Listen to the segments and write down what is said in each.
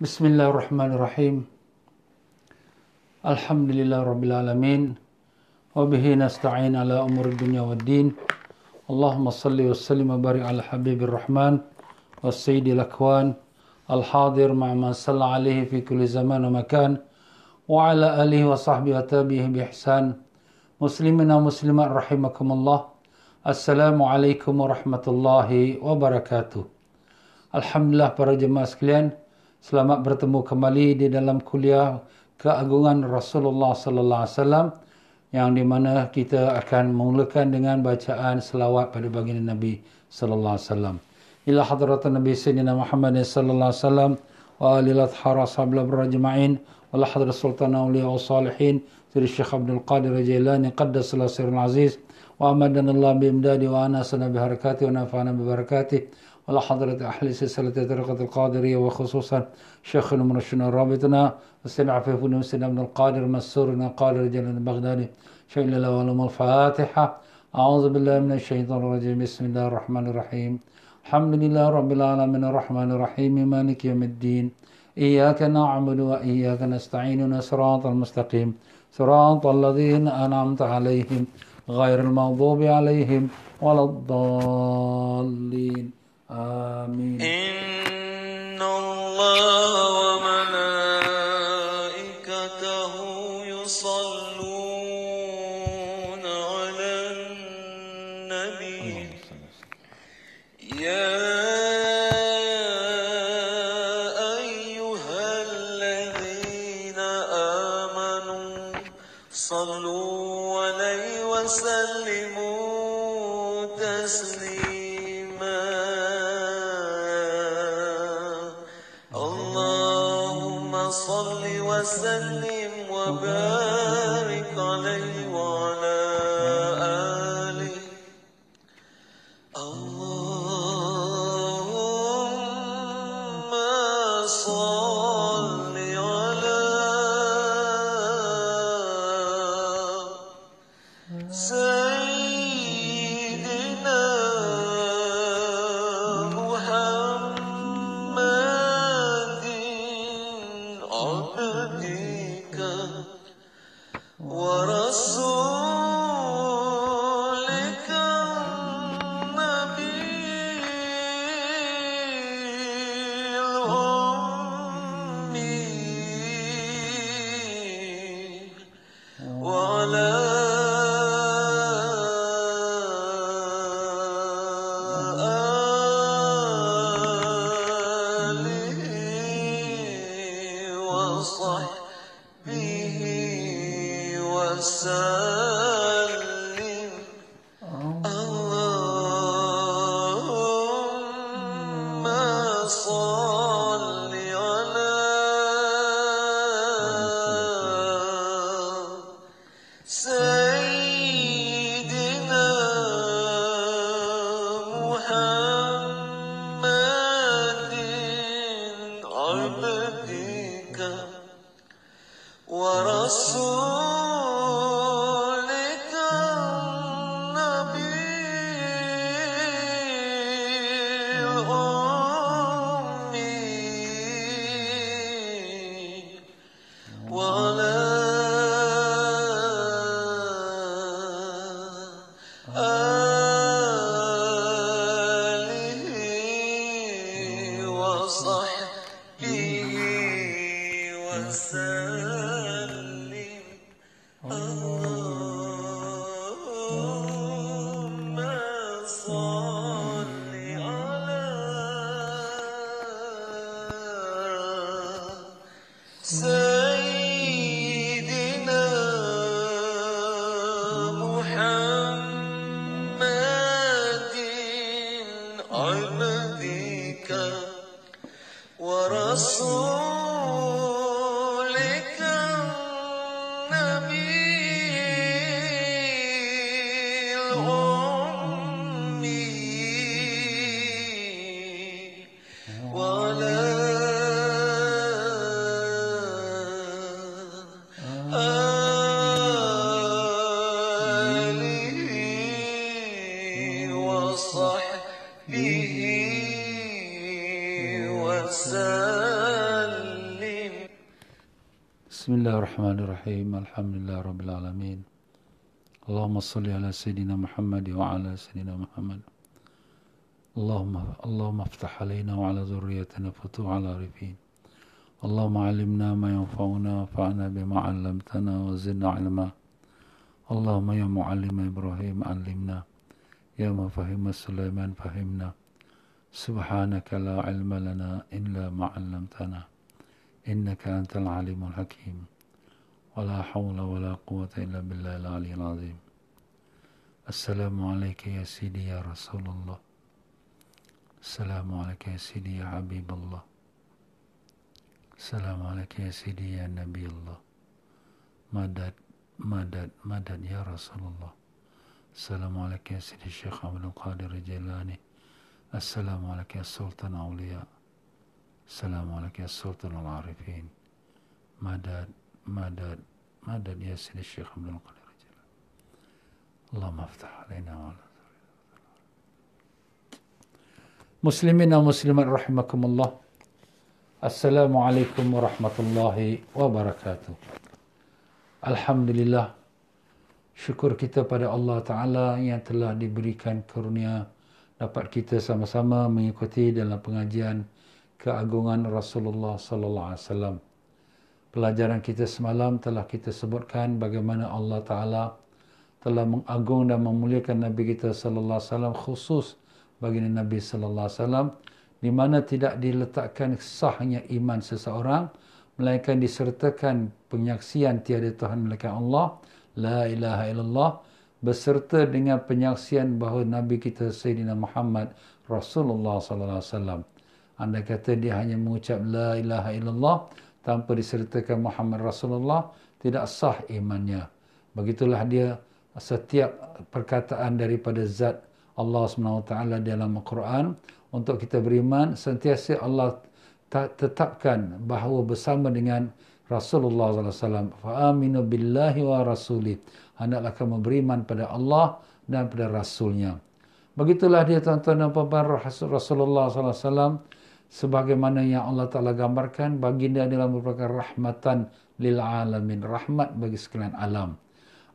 Bismillahirrahmanirrahim. Alhamdulillah rabbil alamin. Wa bihi nasta'in ala umuri dunya waddin. Allahumma salli wa sallim wa barik ala habibir rahman wa sayyidil akwan al-hadir ma'ama salla alaihi fi kulli zaman wa makan wa ala alihi wa sahbihi wa tabihi bi ihsan. Muslimina muslimat rahimakumullah. Assalamualaikum warahmatullahi wabarakatuh. Alhamdulillah para jemaah sekalian, selamat bertemu kembali di dalam kuliah keagungan Rasulullah sallallahu alaihi wasallam yang di mana kita akan memulakan dengan bacaan selawat pada baginda Nabi sallallahu alaihi wasallam. Ila hadratin Nabi Sayyidina Muhammad sallallahu alaihi wasallam wa alihi athhara sahabil ajma'in wa la hadrat sultan awliya wa salihin Sri Syekh Abdul Qadir Jailani qaddasallahu sirrul aziz wa amadanallahu bi imdadi wa anasana bi harakati wa nafa'ana bi barakati ولا حضرة أهل سلسلة طريقة القادرية وخصوصا شيخ المرشد رابطنا السيد عفيف بن مسلم بن القادر مسورنا قادر جلال البغدادي شيء الله ولم الفاتحة. أعوذ بالله من الشيطان الرجيم. بسم الله الرحمن الرحيم. الحمد لله رب العالمين الرحمن الرحيم مالك يوم الدين إياك نعبد وإياك نستعين صراط المستقيم صراط الذين أنعمت عليهم غير المغضوب عليهم ولا الضالين. آمين. إن الله وملائكته يصلون على النبي يا أيها الذين آمنوا صلوا عليه وسلموا تسليما. صل وسلم وبارك عليه وعلى آله. اللهم صل على سيدنا عبدك ورسولك النبي الأمي وعلى وصحبه وسلم. اللهم صل على سيدنا محمد عبدك ورسولك النبي الأمي وعلى آله وصحبه وسلم. اللهم صل على سيدنا محمد عبدك ورسولك النبي الأمي وعلى آله وصحبه وسلم. Bismillahirrahmanirrahim. Alhamdulillah Rabbil Alamin. Allahumma salli ala Sayyidina Muhammad wa ala Sayyidina Muhammad. Allahumma aftah alaina wa ala zurriyatina futuh ala arifin. Allahumma alimna ma yanfa'una fa'na bima 'allamtana wa zidna 'ilma. Allahumma ya mu'allima Ibrahim 'allimna. Ya mufahhima Sulaiman fahimna. Subhanaka la 'ilma lana illa ma 'allamtana. Innaka antal alimul hakim. Wala hawla wala quwwata illa billahil aliyyil azim. Assalamu alayka ya Sidi ya Rasulullah. Assalamu alayka ya Sidi ya Habibullah. Assalamu alayka ya Sidi ya Nabi Allah. Madad, madad, madad ya Rasulullah. Assalamu alayka ya Sidi Syekh Abdul Qadir Jilani. Assalamu alayka ya Sultan Awliya. Assalamu alayka ya Sultan Al-Arifin. Madad, madad, madad ya Sidi Syekh Abdul Qadir Jilani. Allahumma aftah alaina wa ala Muslimin dan muslimat rahimakumullah. Assalamualaikum warahmatullahi wabarakatuh. Alhamdulillah, syukur kita pada Allah Ta'ala yang telah diberikan karunia dapat kita sama-sama mengikuti dalam pengajian keagungan Rasulullah Sallallahu Alaihi Wasallam. Pelajaran kita semalam telah kita sebutkan bagaimana Allah Ta'ala telah mengagung dan memuliakan Nabi kita Sallallahu Alaihi Wasallam, khusus baginda Nabi Sallallahu Alaihi Wasallam, di mana tidak diletakkan sahnya iman seseorang, melainkan disertakan penyaksian tiada Tuhan melainkan Allah, la ilaha illallah, beserta dengan penyaksian bahawa Nabi kita Sayyidina Muhammad Rasulullah Sallallahu Alaihi Wasallam. Andai kata dia hanya mengucap la ilaha illallah tanpa disertakan Muhammad Rasulullah, tidak sah imannya. Begitulah dia setiap perkataan daripada zat Allah SWT dalam Al-Quran. Untuk kita beriman, sentiasa Allah tetapkan bahawa bersama dengan Rasulullah SAW. Fa'aminu billahi wa rasulih. Hendaklah kamu beriman pada Allah dan pada Rasulnya. Begitulah dia tuan-tuan dan puan-puan, Rasulullah SAW. Sebagaimana yang Allah Ta'ala gambarkan, baginda adalah merupakan rahmatan lil alamin. Rahmat bagi sekalian alam.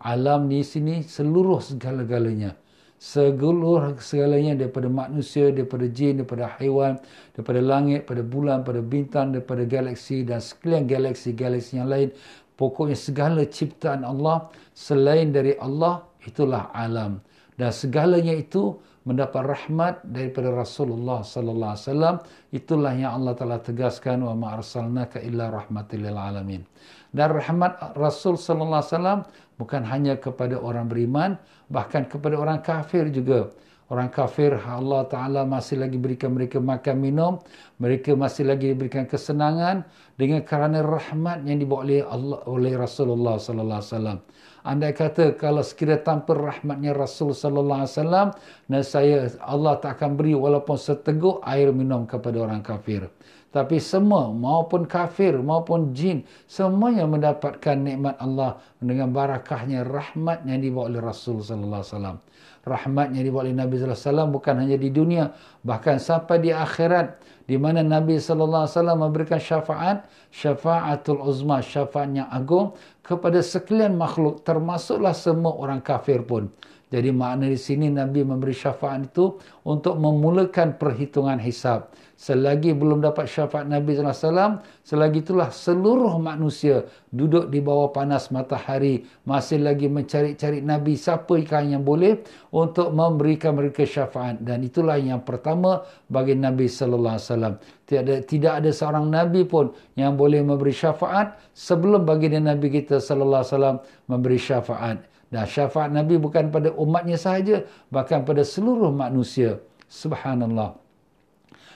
Alam di sini seluruh segala-galanya. Segalanya daripada manusia, daripada jin, daripada haiwan, daripada langit, daripada bulan, daripada bintang, daripada galaksi dan sekalian galaksi-galaksi yang lain. Pokoknya segala ciptaan Allah selain dari Allah, itulah alam. Dan segalanya itu mendapat rahmat daripada Rasulullah Sallallahu Alaihi Wasallam. Itulah yang Allah Ta'ala tegaskan, wa ma arsalnaka illa rahmatil lil alamin. Dan rahmat Rasul Sallallahu Alaihi Wasallam bukan hanya kepada orang beriman, bahkan kepada orang kafir juga. Orang kafir, Allah Ta'ala masih lagi berikan mereka makan minum, mereka masih lagi diberikan kesenangan dengan kerana rahmat yang dibawa oleh Allah, oleh Rasulullah Sallallahu Alaihi Wasallam. Andai kata kalau sekiranya tanpa rahmatnya Rasul Sallallahu Alaihi Wasallam, nescaya Allah tak akan beri walaupun seteguk air minum kepada orang kafir. Tapi semua, maupun kafir, maupun jin, semuanya mendapatkan nikmat Allah dengan barakahnya rahmat yang dibawa oleh Rasul Sallallahu Alaihi Wasallam. Rahmat yang dibawa oleh Nabi Sallallahu Alaihi Wasallam bukan hanya di dunia, bahkan sampai di akhirat, di mana Nabi Sallallahu Alaihi Wasallam memberikan syafaatul uzma, syafaat yang agung kepada sekalian makhluk, termasuklah semua orang kafir pun. Jadi makna di sini Nabi memberi syafaat itu untuk memulakan perhitungan hisab. Selagi belum dapat syafaat Nabi SAW, selagi itulah seluruh manusia duduk di bawah panas matahari, masih lagi mencari-cari Nabi, siapakah yang boleh untuk memberikan mereka syafaat. Dan itulah yang pertama bagi Nabi SAW. Tidak ada seorang Nabi pun yang boleh memberi syafaat sebelum baginda Nabi kita SAW memberi syafaat. Dan syafaat Nabi bukan pada umatnya sahaja, bahkan pada seluruh manusia. Subhanallah.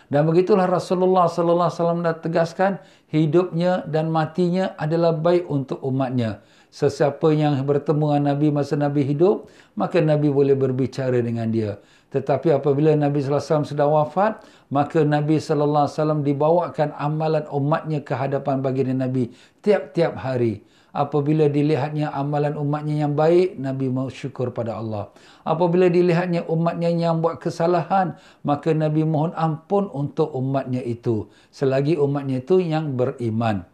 Dan begitulah Rasulullah Sallallahu Alaihi Wasallam dah tegaskan, hidupnya dan matinya adalah baik untuk umatnya. Sesiapa yang bertemu dengan Nabi masa Nabi hidup, maka Nabi boleh berbicara dengan dia. Tetapi apabila Nabi Sallallahu Alaihi Wasallam sudah wafat, maka Nabi Sallallahu Alaihi Wasallam dibawakan amalan umatnya ke hadapan baginda Nabi tiap-tiap hari. Apabila dilihatnya amalan umatnya yang baik, Nabi bersyukur pada Allah. Apabila dilihatnya umatnya yang buat kesalahan, maka Nabi mohon ampun untuk umatnya itu, selagi umatnya itu yang beriman.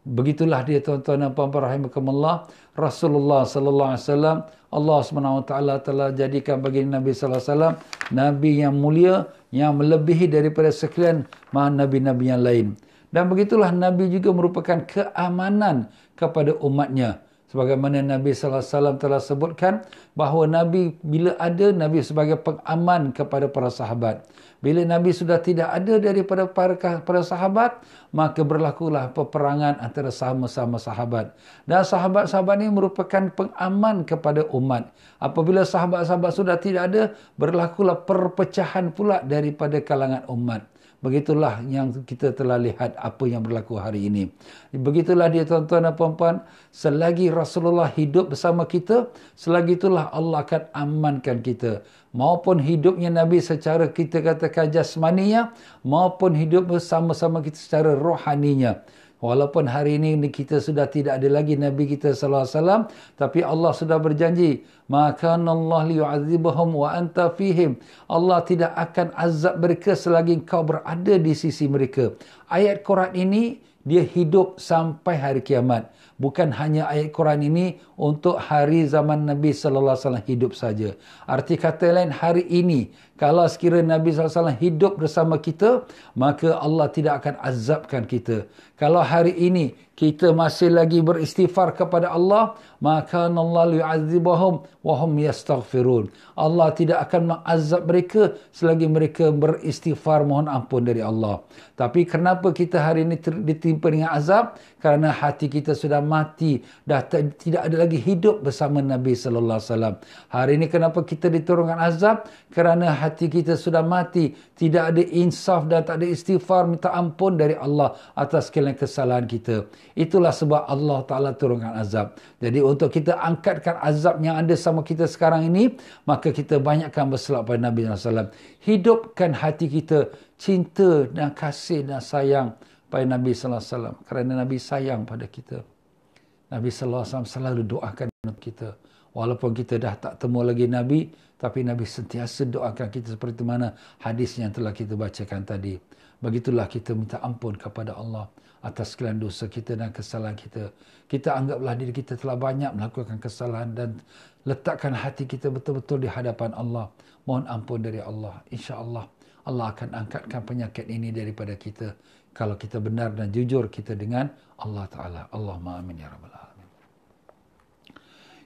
Begitulah dia tuan-tuan dan puan-puan rahimakumullah, Rasulullah sallallahu alaihi wasallam, Allah SWT telah jadikan bagi Nabi sallallahu alaihi wasallam nabi yang mulia, yang melebihi daripada sekalian nabi-nabi yang lain. Dan begitulah Nabi juga merupakan keamanan kepada umatnya. Sebagaimana Nabi sallallahu alaihi wasallam telah sebutkan bahawa Nabi bila ada, Nabi sebagai pengaman kepada para sahabat. Bila Nabi sudah tidak ada daripada para sahabat, maka berlakulah peperangan antara sama-sama sahabat. Dan sahabat-sahabat ini merupakan pengaman kepada umat. Apabila sahabat-sahabat sudah tidak ada, berlakulah perpecahan pula daripada kalangan umat. Begitulah yang kita telah lihat apa yang berlaku hari ini. Begitulah dia tuan-tuan dan puan-puan, selagi Rasulullah hidup bersama kita, selagi itulah Allah akan amankan kita. Maupun hidupnya Nabi secara kita katakan jasmaninya, maupun hidup bersama-sama kita secara rohaninya. Walaupun hari ini kita sudah tidak ada lagi Nabi kita sallallahu alaihi wasallam, tapi Allah sudah berjanji, "Maka Allah liyu'adzibahum wa anta fihim." Allah tidak akan azab mereka selagi kau berada di sisi mereka. Ayat Quran ini dia hidup sampai hari kiamat. Bukan hanya ayat Quran ini untuk hari zaman Nabi sallallahu alaihi wasallam hidup saja. Arti kata lain, hari ini kalau sekiranya Nabi sallallahu alaihi wasallam hidup bersama kita, maka Allah tidak akan azabkan kita. Kalau hari ini kita masih lagi beristighfar kepada Allah, maka Allah yu'adzibahum wa hum yastaghfirun. Allah tidak akan mengazab mereka selagi mereka beristighfar mohon ampun dari Allah. Tapi kenapa kita hari ini ditimpa dengan azab? Kerana hati kita sudah mati, dah tidak ada lagi hidup bersama Nabi sallallahu alaihi wasallam. Hari ini kenapa kita diturunkan azab? Kerana hati kita sudah mati, tidak ada insaf dan tak ada istighfar minta ampun dari Allah atas segala kesalahan kita. Itulah sebab Allah Ta'ala turunkan azab. Jadi untuk kita angkatkan azab yang ada sama kita sekarang ini, maka kita banyakkan berselawat pada Nabi SAW. Hidupkan hati kita cinta dan kasih dan sayang pada Nabi SAW. Kerana Nabi sayang pada kita. Nabi SAW selalu doakan untuk kita. Walaupun kita dah tak temu lagi Nabi, tapi Nabi sentiasa doakan kita seperti mana hadis yang telah kita bacakan tadi. Begitulah kita minta ampun kepada Allah atas segala dosa kita dan kesalahan kita. Kita anggaplah diri kita telah banyak melakukan kesalahan dan letakkan hati kita betul-betul di hadapan Allah. Mohon ampun dari Allah. InsyaAllah Allah akan angkatkan penyakit ini daripada kita kalau kita benar dan jujur kita dengan Allah Ta'ala. Allahumma amin ya rabbal alamin.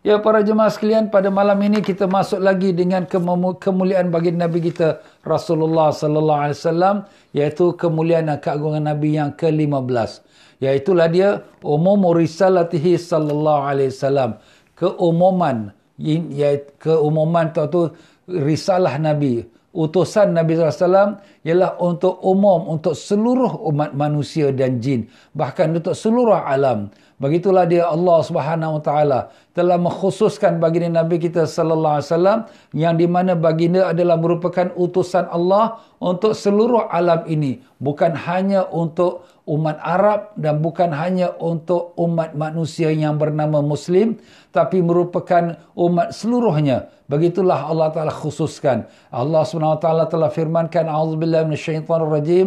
Ya para jemaah sekalian, pada malam ini kita masuk lagi dengan kemuliaan bagi Nabi kita Rasulullah sallallahu alaihi wasallam, iaitu kemuliaan dan keagungan Nabi yang ke-15. Iaitulah dia umum risalatihi sallallahu alaihi wasallam. Keumuman tu risalah Nabi, utusan Nabi SAW ialah untuk umum, untuk seluruh umat manusia dan jin, bahkan untuk seluruh alam. Begitulah dia Allah Subhanahu Wa Taala telah mengkhususkan baginda Nabi kita sallallahu alaihi wasallam, yang di mana baginda adalah merupakan utusan Allah untuk seluruh alam ini, bukan hanya untuk umat Arab dan bukan hanya untuk umat manusia yang bernama Muslim, tapi merupakan umat seluruhnya. Begitulah Allah Ta'ala khususkan. Allah SWT telah firmankan, A'udzubillahi minasyaitanir rajim,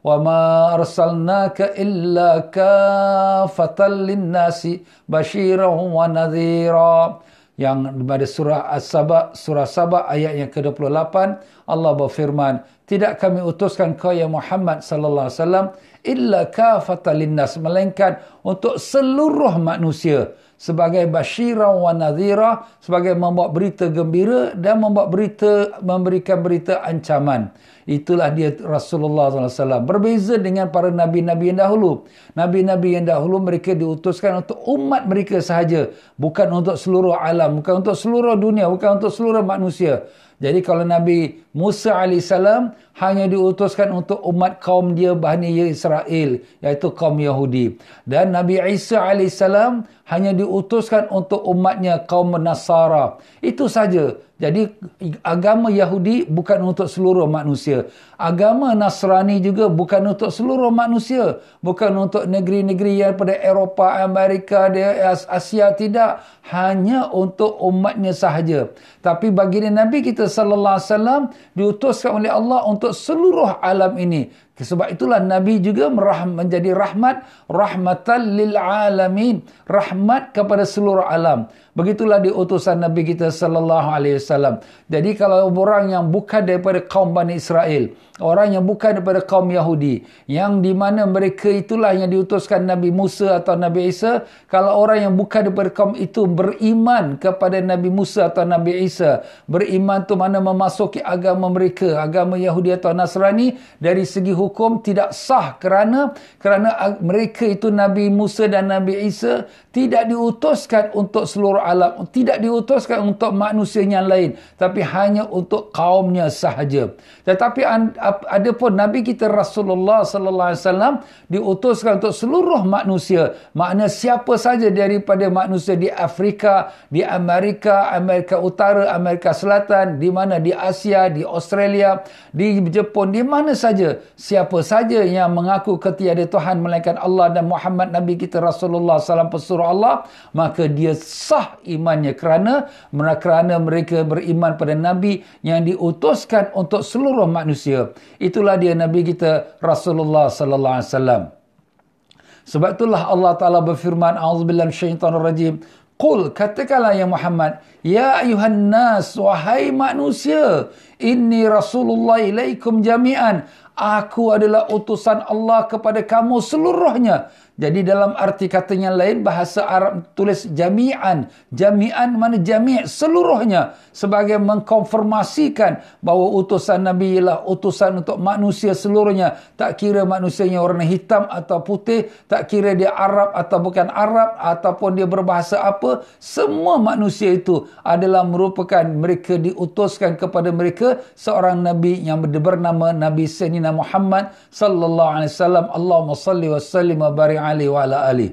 wa ma arsalnaka illa kafatan linnasi basyiran wa nadhira. Yang pada surah As-Saba ayat yang ke-28 Allah berfirman, tidak kami utuskan kau ya Muhammad sallallahu alaihi wasallam illa kafatan linnas, melainkan untuk seluruh manusia, sebagai basyiran wa nadhira, sebagai membawa berita gembira dan memberikan berita ancaman. Itulah dia Rasulullah SAW. Berbeza dengan para nabi-nabi yang dahulu. Nabi-nabi yang dahulu mereka diutuskan untuk umat mereka sahaja, bukan untuk seluruh alam, bukan untuk seluruh dunia, bukan untuk seluruh manusia. Jadi kalau Nabi Musa AS hanya diutuskan untuk umat kaum dia Bani Israel, iaitu kaum Yahudi. Dan Nabi Isa AS hanya diutuskan untuk umatnya kaum Nasara. Itu saja. Jadi agama Yahudi bukan untuk seluruh manusia. Agama Nasrani juga bukan untuk seluruh manusia. Bukan untuk negeri-negeri yang pada Eropah, Amerika, Asia, tidak. Hanya untuk umatnya sahaja. Tapi baginda Nabi kita sallallahu alaihi wasallam diutuskan oleh Allah untuk seluruh alam ini. Sebab itulah Nabi juga menjadi rahmatan lil alamin, rahmat kepada seluruh alam. Begitulah diutusan Nabi kita sallallahu alaihi wasallam. Jadi kalau orang yang bukan daripada kaum Bani Israel, orang yang bukan daripada kaum Yahudi, yang di mana mereka itulah yang diutuskan Nabi Musa atau Nabi Isa, kalau orang yang bukan daripada kaum itu beriman kepada Nabi Musa atau Nabi Isa, beriman tu mana memasuki agama mereka, agama Yahudi atau Nasrani, dari segi hukum tidak sah kerana mereka itu Nabi Musa dan Nabi Isa tidak diutuskan untuk seluruh alam, tidak diutuskan untuk manusia yang lain, tapi hanya untuk kaumnya sahaja. Tetapi adapun Nabi kita Rasulullah sallallahu alaihi wasallam diutuskan untuk seluruh manusia. Makna siapa saja daripada manusia di Afrika, di Amerika Utara, Amerika Selatan, di mana di Asia, di Australia, di Jepun, di mana saja, siapa saja yang mengaku ketiada Tuhan melainkan Allah dan Muhammad Nabi kita Rasulullah salam pesuruh Allah, maka dia sah imannya kerana mereka beriman pada Nabi yang diutuskan untuk seluruh manusia. Itulah dia Nabi kita Rasulullah sallallahu alaihi wasallam. Sebab itulah Allah Taala berfirman, a'udzubillahi minasyaitonir rajim, qul, katakanlah ya Muhammad, ya ayuhan nas, wahai manusia, inni rasulullah ilaikum jami'an, aku adalah utusan Allah kepada kamu seluruhnya. Jadi dalam arti katanya lain, bahasa Arab tulis jami'an. Jami'an mana jami' seluruhnya, sebagai mengkonfirmasikan bahawa utusan Nabi ialah utusan untuk manusia seluruhnya. Tak kira manusianya warna hitam atau putih, tak kira dia Arab atau bukan Arab, ataupun dia berbahasa apa, semua manusia itu adalah merupakan mereka diutuskan kepada mereka seorang Nabi yang bernama Nabi Sayyidina Muhammad sallallahu alaihi wasallam. Allahumma salli wa sallim wa barik alaihi wa ala alihi.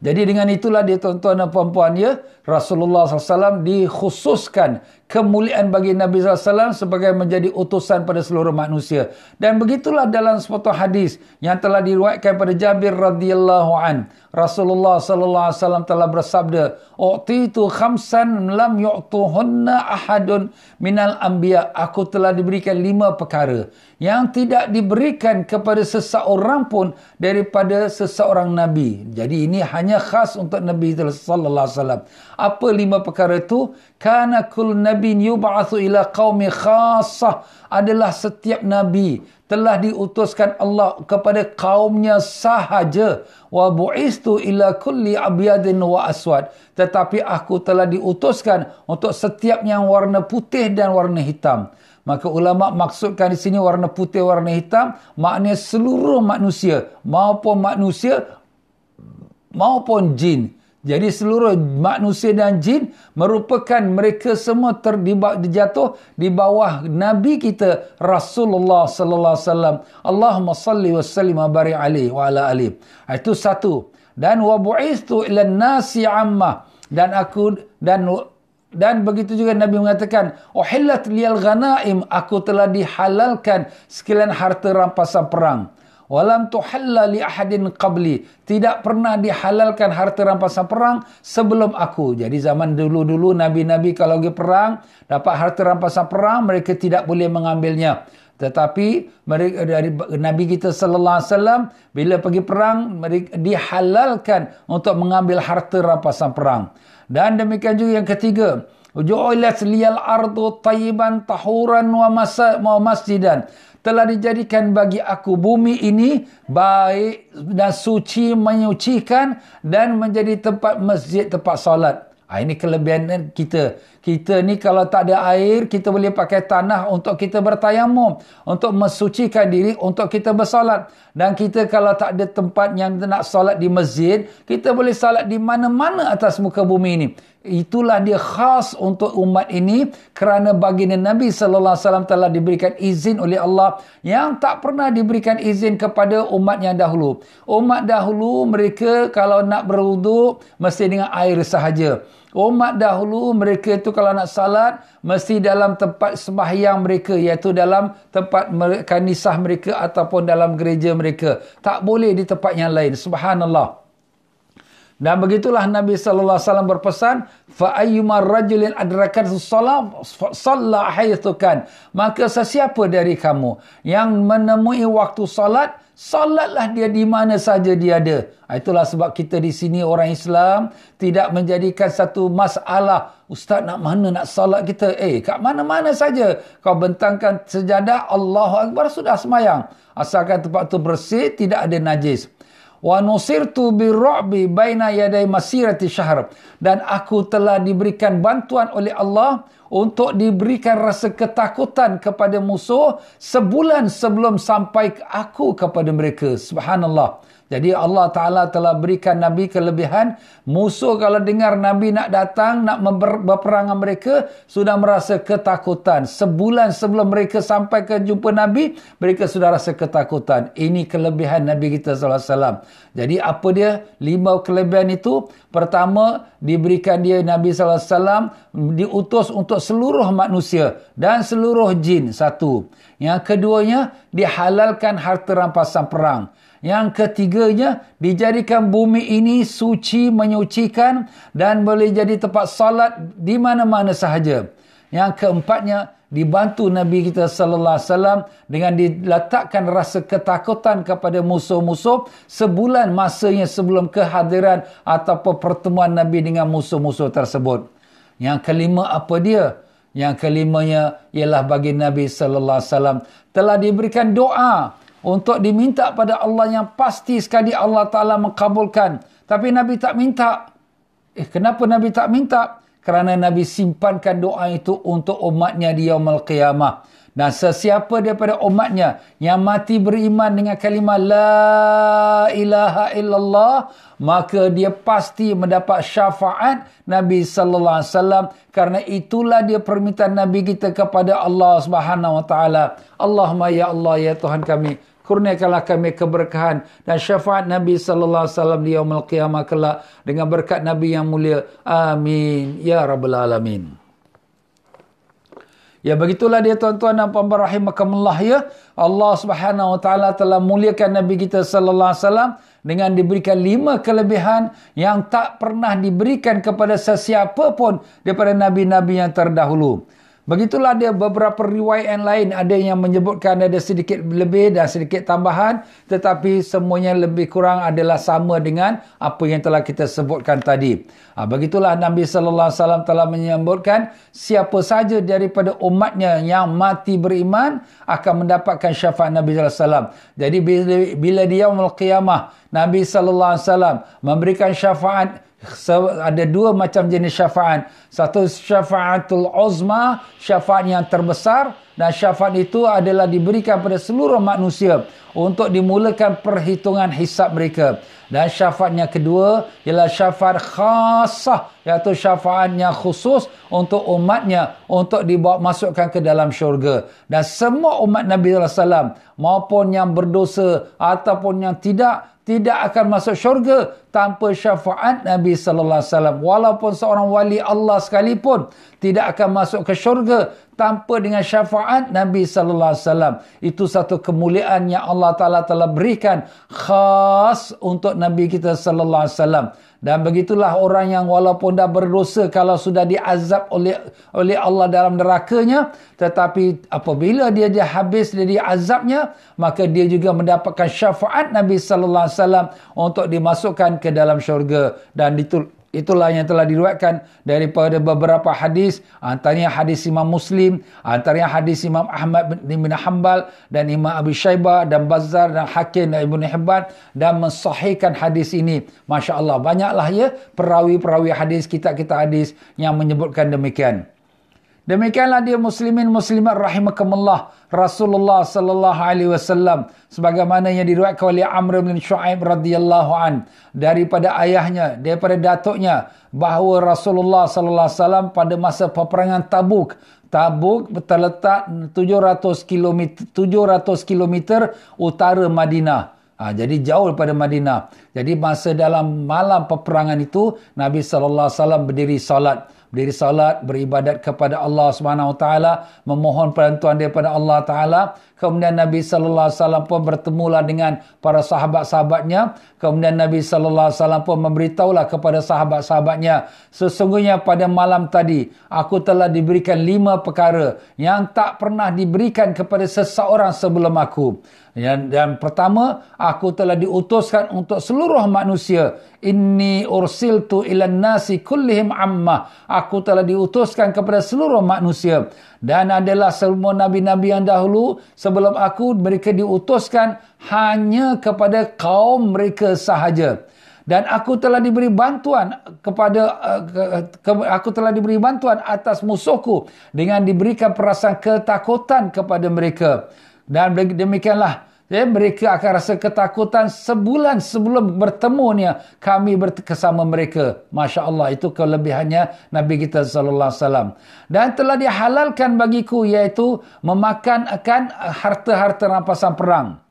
Jadi dengan itulah dia tuan-tuan dan puan-puan ya, Rasulullah SAW dikhususkan kemuliaan bagi Nabi SAW sebagai menjadi utusan pada seluruh manusia. Dan begitulah dalam sepotong hadis yang telah diriwayatkan pada Jabir radhiyallahu an. Rasulullah SAW telah bersabda, "U'titu khamsan lam yu'tuhunna ahadun minal anbiya." Aku telah diberikan 5 perkara yang tidak diberikan kepada seseorang pun daripada seseorang Nabi. Jadi ini hanya khas untuk Nabi sallallahu alaihi wasallam. Apa 5 perkara itu? Kana kullu nabiyyin yub'atsu ila qaumi khassah, adalah setiap nabi telah diutuskan Allah kepada kaumnya sahaja. Wa bu'istu ila kulli abyadin wa aswad, tetapi aku telah diutuskan untuk setiap yang warna putih dan warna hitam. Maka ulama maksudkan di sini warna putih, warna hitam, maknanya seluruh manusia maupun jin. Jadi seluruh manusia dan jin merupakan mereka semua jatuh di bawah Nabi kita Rasulullah sallallahu alaihi wasallam. Allahumma salli wa sallim wa barik alaihi wa ala alihi. Itu satu. Dan wa bu'istu ila nasi amma, dan begitu juga Nabi mengatakan, uhillat liyal ghanaim, aku telah dihalalkan sekalian harta rampasan perang. Walam tuhalla li ahadin qabli, tidak pernah dihalalkan harta rampasan perang sebelum aku. Jadi zaman dulu-dulu Nabi-Nabi kalau pergi perang, dapat harta rampasan perang, mereka tidak boleh mengambilnya. Tetapi mereka, dari Nabi kita sallallahu alaihi wasallam, bila pergi perang, mereka dihalalkan untuk mengambil harta rampasan perang. Dan demikian juga yang ketiga, ju'ilat liyal ardu tayyiban tahuran wa masjidan, telah dijadikan bagi aku bumi ini baik dan suci, menyucikan dan menjadi tempat masjid, tempat solat. Ini kelebihan kita. Kita ni kalau tak ada air, kita boleh pakai tanah untuk kita bertayamum, untuk mensucikan diri, untuk kita bersolat. Dan kita kalau tak ada tempat yang nak solat di masjid, kita boleh solat di mana-mana atas muka bumi ini. Itulah dia khas untuk umat ini, kerana baginda Nabi sallallahu alaihi wasallam telah diberikan izin oleh Allah yang tak pernah diberikan izin kepada umat yang dahulu. Umat dahulu mereka kalau nak berwuduk mesti dengan air sahaja. Umat dahulu mereka itu kalau nak salat mesti dalam tempat sembahyang mereka, iaitu dalam tempat kanisah mereka ataupun dalam gereja mereka. Tak boleh di tempat yang lain. Subhanallah. Dan begitulah Nabi sallallahu alaihi wasallam berpesan, fa ayyuma rajulin adrakat shalah shalla haitsu kan. Maka sesiapa dari kamu yang menemui waktu solat, solatlah dia di mana saja dia ada. Itulah sebab kita di sini orang Islam tidak menjadikan satu masalah, ustaz nak mana nak solat kita? Kat mana-mana saja kau bentangkan sejadah, Allahu Akbar, sudah semayang. Asalkan tempat tu bersih, tidak ada najis. Wa nusirtu birru'bi baina yaday masirati syahr. Dan aku telah diberikan bantuan oleh Allah untuk diberikan rasa ketakutan kepada musuh sebulan sebelum sampai aku kepada mereka. Subhanallah. Jadi Allah Ta'ala telah berikan Nabi kelebihan. Musuh kalau dengar Nabi nak datang, nak berperang dengan mereka, sudah merasa ketakutan. Sebulan sebelum mereka sampai ke jumpa Nabi, mereka sudah rasa ketakutan. Ini kelebihan Nabi kita SAW. Jadi apa dia? 5 kelebihan itu. Pertama, diberikan dia Nabi SAW diutus untuk seluruh manusia dan seluruh jin. 1. Yang keduanya, dihalalkan harta rampasan perang. Yang ketiganya, dijadikan bumi ini suci, menyucikan dan boleh jadi tempat salat di mana-mana sahaja. Yang keempatnya, dibantu Nabi kita sallallahu alaihi wasallam dengan diletakkan rasa ketakutan kepada musuh-musuh sebulan masanya sebelum kehadiran ataupun pertemuan Nabi dengan musuh-musuh tersebut. Yang kelima apa dia? Yang kelimanya ialah bagi Nabi sallallahu alaihi wasallam telah diberikan doa untuk diminta pada Allah yang pasti sekali Allah Ta'ala mengkabulkan. Tapi Nabi tak minta. Kenapa Nabi tak minta? Kerana Nabi simpankan doa itu untuk umatnya di yaumul qiyamah. Dan sesiapa daripada umatnya yang mati beriman dengan kalimah La ilaha illallah, maka dia pasti mendapat syafaat Nabi sallallahu alaihi wasallam. Karena itulah dia permintaan Nabi kita kepada Allah Subhanahu wa taala. Allahumma ya Allah ya Tuhan kami, kurniakanlah kami keberkahan dan syafaat Nabi sallallahu alaihi wasallam di yaumul qiyamah kelak dengan berkat Nabi yang mulia. Amin ya rabbal alamin. Ya, begitulah dia tuan-tuan dan puan-puan rahimakumullah ya. Allah Subhanahu wa taala telah muliakan Nabi kita sallallahu alaihi wasallam dengan diberikan 5 kelebihan yang tak pernah diberikan kepada sesiapa pun daripada nabi-nabi yang terdahulu. Begitulah dia beberapa riwayat yang lain, ada yang menyebutkan ada sedikit lebih dan sedikit tambahan, tetapi semuanya lebih kurang adalah sama dengan apa yang telah kita sebutkan tadi. Begitulah Nabi sallallahu alaihi wasallam telah menyebutkan siapa saja daripada umatnya yang mati beriman akan mendapatkan syafaat Nabi sallallahu alaihi wasallam. Jadi bila di yaumul qiyamah Nabi sallallahu alaihi wasallam memberikan syafaat, ada 2 macam jenis syafaat. Satu syafaatul uzma, syafaat yang terbesar, dan syafaat itu adalah diberikan pada seluruh manusia untuk dimulakan perhitungan hisab mereka. Dan syafaat yang kedua ialah syafaat khasah, iaitu syafaat yang khusus untuk umatnya untuk dibawa masukkan ke dalam syurga. Dan semua umat Nabi sallallahu alaihi wasallam maupun yang berdosa ataupun yang tidak akan masuk syurga tanpa syafaat Nabi sallallahu alaihi wasallam. Walaupun seorang wali Allah sekalipun tidak akan masuk ke syurga tanpa dengan syafaat Nabi sallallahu alaihi wasallam. Itu satu kemuliaan yang Allah Taala telah berikan khas untuk Nabi kita sallallahu alaihi wasallam. Dan begitulah orang yang walaupun dah berdosa, kalau sudah diazab oleh Allah dalam nerakanya, tetapi apabila dia habis dari azabnya, maka dia juga mendapatkan syafaat Nabi sallallahu alaihi wasallam untuk dimasukkan ke dalam syurga. Dan itulah yang telah diriwayatkan daripada beberapa hadis, antaranya hadis Imam Muslim, antaranya hadis Imam Ahmad bin Hanbal dan Imam Abi Syaibah dan Bazzar dan Hakim dan Ibnu Hibban, dan mensahihkan hadis ini. Masya Allah, banyaklah ya perawi-perawi hadis, kitab-kitab hadis yang menyebutkan demikian. Demikianlah dia muslimin muslimat rahimakumullah, Rasulullah sallallahu alaihi wasallam sebagaimana yang diriwayatkan oleh Amr bin Shu'aib radhiyallahu an daripada ayahnya, daripada datuknya, bahawa Rasulullah sallallahu alaihi wasallam pada masa peperangan Tabuk terletak 700 km utara Madinah. Jadi jauh daripada Madinah. Jadi masa dalam malam peperangan itu, Nabi sallallahu alaihi wasallam berdiri salat, beribadat kepada Allah Subhanahu wa taala, memohon bantuan daripada Allah Taala Kemudian Nabi sallallahu alaihi wasallam pun bertemulah dengan para sahabat-sahabatnya. Kemudian Nabi sallallahu alaihi wasallam pun memberitahulah kepada sahabat-sahabatnya, sesungguhnya pada malam tadi aku telah diberikan 5 perkara yang tak pernah diberikan kepada seseorang sebelum aku. Dan pertama, aku telah diutuskan untuk seluruh manusia. Inni ursiltu ilan nasi kullihim ammah. Aku telah diutuskan kepada seluruh manusia. Dan adalah semua nabi-nabi yang dahulu sebelum aku, mereka diutuskan hanya kepada kaum mereka sahaja. Dan aku telah diberi bantuan aku telah diberi bantuan atas musuhku dengan diberikan perasaan ketakutan kepada mereka. Dan demikianlah mereka akan rasa ketakutan sebulan sebelum bertemunya kami bersama mereka. Masya Allah, itu kelebihannya Nabi kita sallallahu alaihi wasallam. Dan telah dihalalkan bagiku, iaitu memakan akan harta-harta rampasan perang.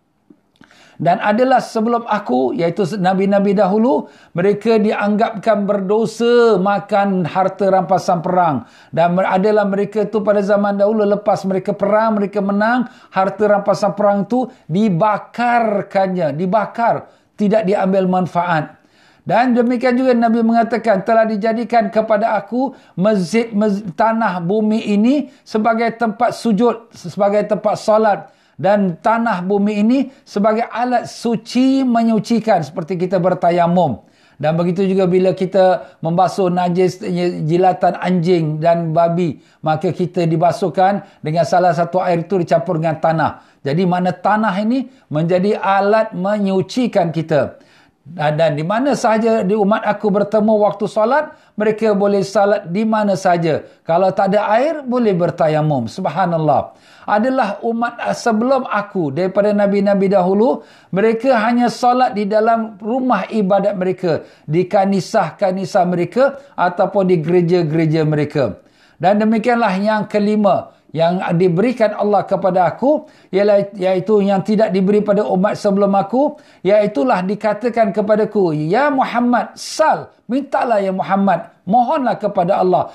Dan adalah sebelum aku, iaitu Nabi-Nabi dahulu, mereka dianggapkan berdosa makan harta rampasan perang. Dan adalah mereka itu pada zaman dahulu, lepas mereka perang, mereka menang, harta rampasan perang itu dibakarkannya. Dibakar, tidak diambil manfaat. Dan demikian juga Nabi mengatakan, telah dijadikan kepada aku masjid tanah bumi ini sebagai tempat sujud, sebagai tempat solat. Dan tanah bumi ini sebagai alat suci menyucikan, seperti kita bertayamum. Dan begitu juga bila kita membasuh najis jilatan anjing dan babi, maka kita dibasuhkan dengan salah satu air itu dicampur dengan tanah. Jadi mana tanah ini menjadi alat menyucikan kita. Dan di mana sahaja di umat aku bertemu waktu solat, mereka boleh salat di mana saja. Kalau tak ada air, boleh bertayamum. Subhanallah. Adalah umat sebelum aku, daripada Nabi-Nabi dahulu, mereka hanya solat di dalam rumah ibadat mereka, di kanisah-kanisah mereka, ataupun di gereja-gereja mereka. Dan demikianlah yang kelima, yang diberikan Allah kepada aku, iaitu yang tidak diberi pada umat sebelum aku, iaitulah dikatakan kepadaku, ya Muhammad, sal, mintalah ya Muhammad, mohonlah kepada Allah.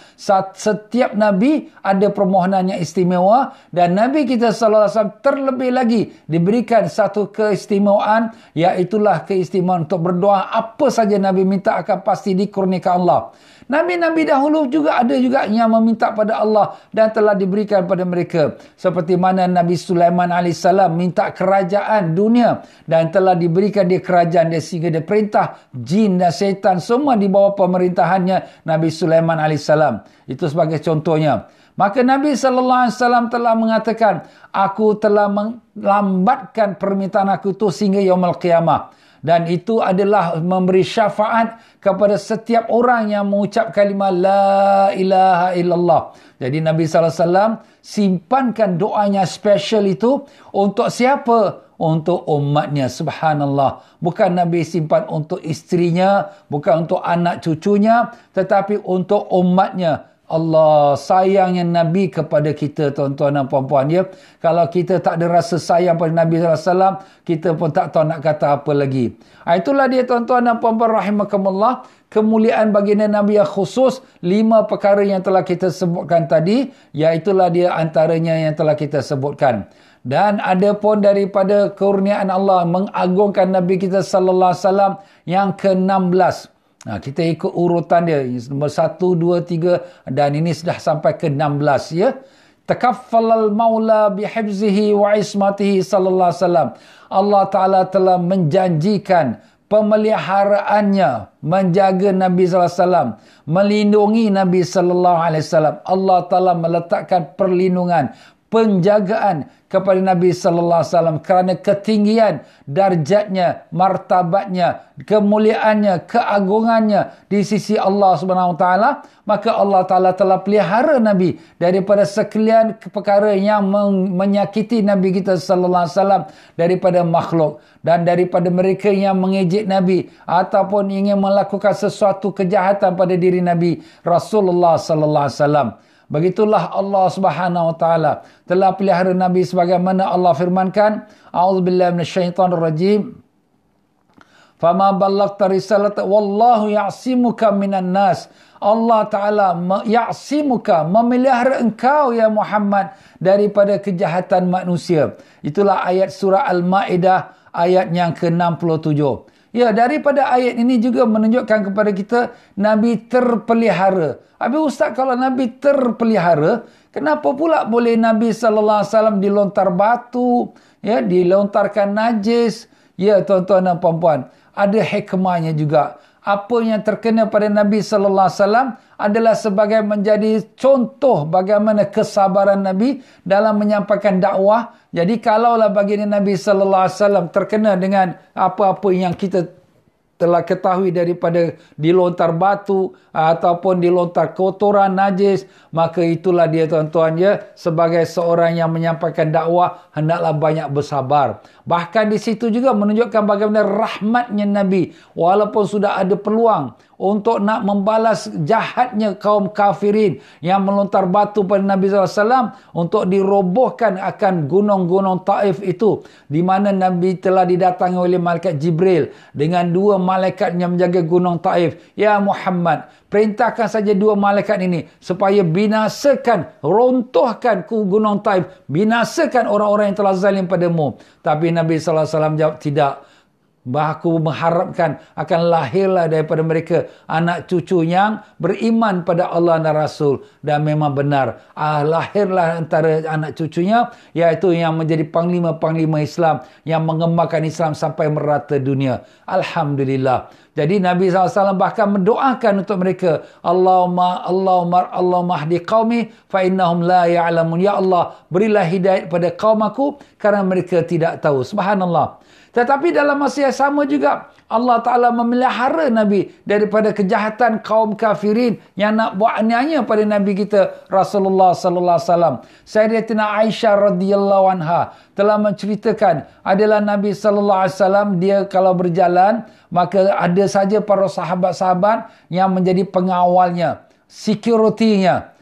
Setiap Nabi ada permohonan yang istimewa, dan Nabi kita sallallahu alaihi wasallam terlebih lagi diberikan satu keistimewaan, iaitulah keistimewaan untuk berdoa. Apa saja Nabi minta akan pasti dikurniakan Allah. Nabi-Nabi dahulu juga ada juga yang meminta pada Allah dan telah diberikan pada mereka. Seperti mana Nabi Sulaiman AS minta kerajaan dunia dan telah diberikan dia kerajaan dia, sehingga dia perintah jin dan syaitan semua di bawah pemerintahannya Nabi Sulaiman AS. Itu sebagai contohnya. Maka Nabi SAW telah mengatakan, aku telah melambatkan permintaan aku itu sehingga yaumul qiyamah. Dan itu adalah memberi syafaat kepada setiap orang yang mengucap kalimah La ilaha illallah. Jadi Nabi SAW simpankan doanya special itu untuk siapa? Untuk umatnya. Subhanallah. Bukan Nabi simpan untuk isterinya, bukan untuk anak cucunya, tetapi untuk umatnya. Allah sayangnya Nabi kepada kita, tuan-tuan dan puan-puan, ya. Kalau kita tak ada rasa sayang pada Nabi SAW, kita pun tak tahu nak kata apa lagi. Itulah dia, tuan-tuan dan puan-puan rahimakumullah, kemuliaan baginda Nabi yang khusus, 5 perkara yang telah kita sebutkan tadi, iaitulah dia antaranya yang telah kita sebutkan. Dan ada pun daripada kurniaan Allah mengagungkan Nabi kita sallallahu alaihi wasallam yang ke-16. Kita ikut urutan dia, nombor 1, 2, 3, dan ini sudah sampai ke 16, ya. Takaffalal maula bihifzihi wa ismatihi sallallahu alaihi wasallam. Allah Ta'ala telah menjanjikan pemeliharaannya, menjaga Nabi sallallahu alaihi wasallam, melindungi Nabi sallallahu alaihi wasallam. Allah Ta'ala meletakkan perlindungan, penjagaan kepada Nabi sallallahu alaihi wasallam kerana ketinggian darjatnya, martabatnya, kemuliaannya, keagungannya di sisi Allah Subhanahu wa taala. Maka Allah Taala telah pelihara Nabi daripada sekalian perkara yang menyakiti Nabi kita sallallahu alaihi wasallam daripada makhluk, dan daripada mereka yang mengejek Nabi ataupun ingin melakukan sesuatu kejahatan pada diri Nabi Rasulullah sallallahu alaihi wasallam. Begitulah Allah Subhanahu wa taala telah pelihara Nabi sebagaimana Allah firmankan, a'udzubillahi minasyaitonirrajim. Fama ballaghta risalata wallahu ya'simuka minan nas. Allah Ta'ala ya'simuka, memelihara engkau ya Muhammad daripada kejahatan manusia. Itulah ayat surah Al-Ma'idah ayat yang ke-67. Ya, daripada ayat ini juga menunjukkan kepada kita Nabi terpelihara. Habis Ustaz, kalau Nabi terpelihara, kenapa pula boleh Nabi SAW dilontar batu, ya, dilontarkan najis? Ya, tuan-tuan dan puan-puan, ada hikmahnya juga. Apa yang terkena pada Nabi SAW adalah sebagai menjadi contoh bagaimana kesabaran Nabi dalam menyampaikan dakwah. Jadi kalaulah baginda Nabi SAW terkena dengan apa-apa yang kita telah ketahui daripada dilontar batu ataupun dilontar kotoran najis, maka itulah dia tuan-tuan ya, sebagai seorang yang menyampaikan dakwah hendaklah banyak bersabar. Bahkan di situ juga menunjukkan bagaimana rahmatnya Nabi, walaupun sudah ada peluang untuk nak membalas jahatnya kaum kafirin yang melontar batu pada Nabi SAW untuk dirobohkan akan gunung-gunung Taif itu, di mana Nabi telah didatangi oleh malaikat Jibril dengan dua malaikat yang menjaga gunung Taif. Ya Muhammad, perintahkan saja dua malaikat ini supaya binasakan, runtuhkan gunung Taif, binasakan orang-orang yang telah zalim padamu. Tapi Nabi SAW jawab, tidak. Aku mengharapkan akan lahirlah daripada mereka anak cucu yang beriman pada Allah dan Rasul. Dan memang benar, lahirlah antara anak cucunya, iaitu yang menjadi panglima-panglima Islam, yang mengembangkan Islam sampai merata dunia. Alhamdulillah. Jadi Nabi SAW bahkan mendoakan untuk mereka, Allahumma hdi qaumi fa innahum la ya'lamun. Ya Allah, berilah hidayat pada kaum aku kerana mereka tidak tahu. Subhanallah. Tetapi dalam masa yang sama juga Allah Ta'ala memelihara Nabi daripada kejahatan kaum kafirin yang nak buat aniaya pada Nabi kita Rasulullah sallallahu alaihi wasallam. Sayyidatina Aisyah radhiyallahu anha telah menceritakan, adalah Nabi sallallahu alaihi wasallam, dia kalau berjalan maka ada saja para sahabat-sahabat yang menjadi pengawalnya, security-nya.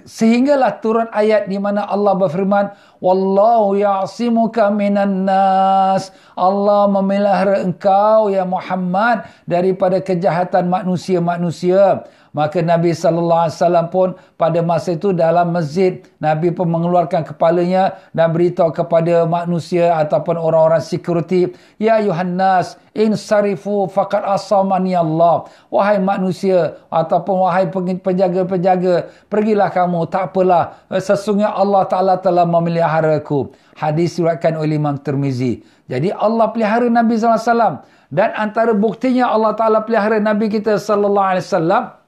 Sehinggalah turun ayat di mana Allah berfirman, wallahu ya'simuka minan nas. Allah memelihara engkau ya Muhammad daripada kejahatan manusia-manusia. Maka Nabi SAW pun pada masa itu dalam masjid, Nabi pun mengeluarkan kepalanya dan beritahu kepada manusia ataupun orang-orang security, ya Yuhannas, insarifu faqad asamani Allah. Wahai manusia ataupun wahai penjaga-penjaga, pergilah kamu, tak apalah, sesungguhnya Allah Ta'ala telah memelihara aku. Hadis diriwayatkan oleh Imam Tirmizi. Jadi Allah pelihara Nabi SAW. Dan antara buktinya Allah Ta'ala pelihara Nabi kita SAW,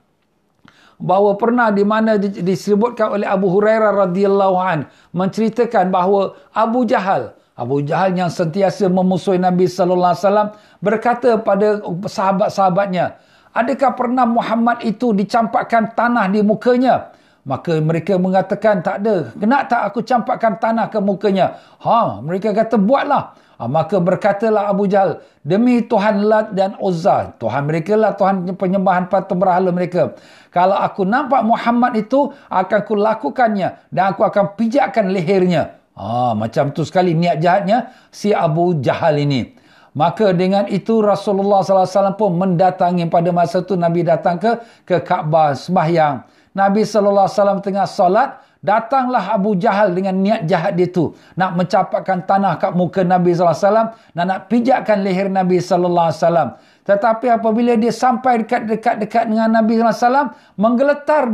bahawa pernah di mana disebutkan oleh Abu Hurairah radhiyallahu an menceritakan bahawa Abu Jahal yang sentiasa memusuhi Nabi sallallahu alaihi wasallam berkata pada sahabat-sahabatnya, adakah pernah Muhammad itu dicampakkan tanah di mukanya? Maka mereka mengatakan, tak ada. Kena tak aku campakkan tanah ke mukanya? Mereka kata, buatlah. Maka berkatalah Abu Jahal, demi Tuhan Lat dan Uzza, Tuhan mereka lah, Tuhan penyembahan patung berhala mereka, kalau aku nampak Muhammad itu, akan aku lakukannya dan aku akan pijakkan lehernya. Macam tu sekali niat jahatnya si Abu Jahal ini. Maka dengan itu Rasulullah SAW pun mendatangi, pada masa itu Nabi datang ke Kaabah sembahyang. Nabi SAW tengah solat, datanglah Abu Jahal dengan niat jahat dia tu, nak mencampakkan tanah kat muka Nabi SAW dan nak pijakkan leher Nabi SAW. Tetapi apabila dia sampai dekat-dekat dengan Nabi SAW, menggeletar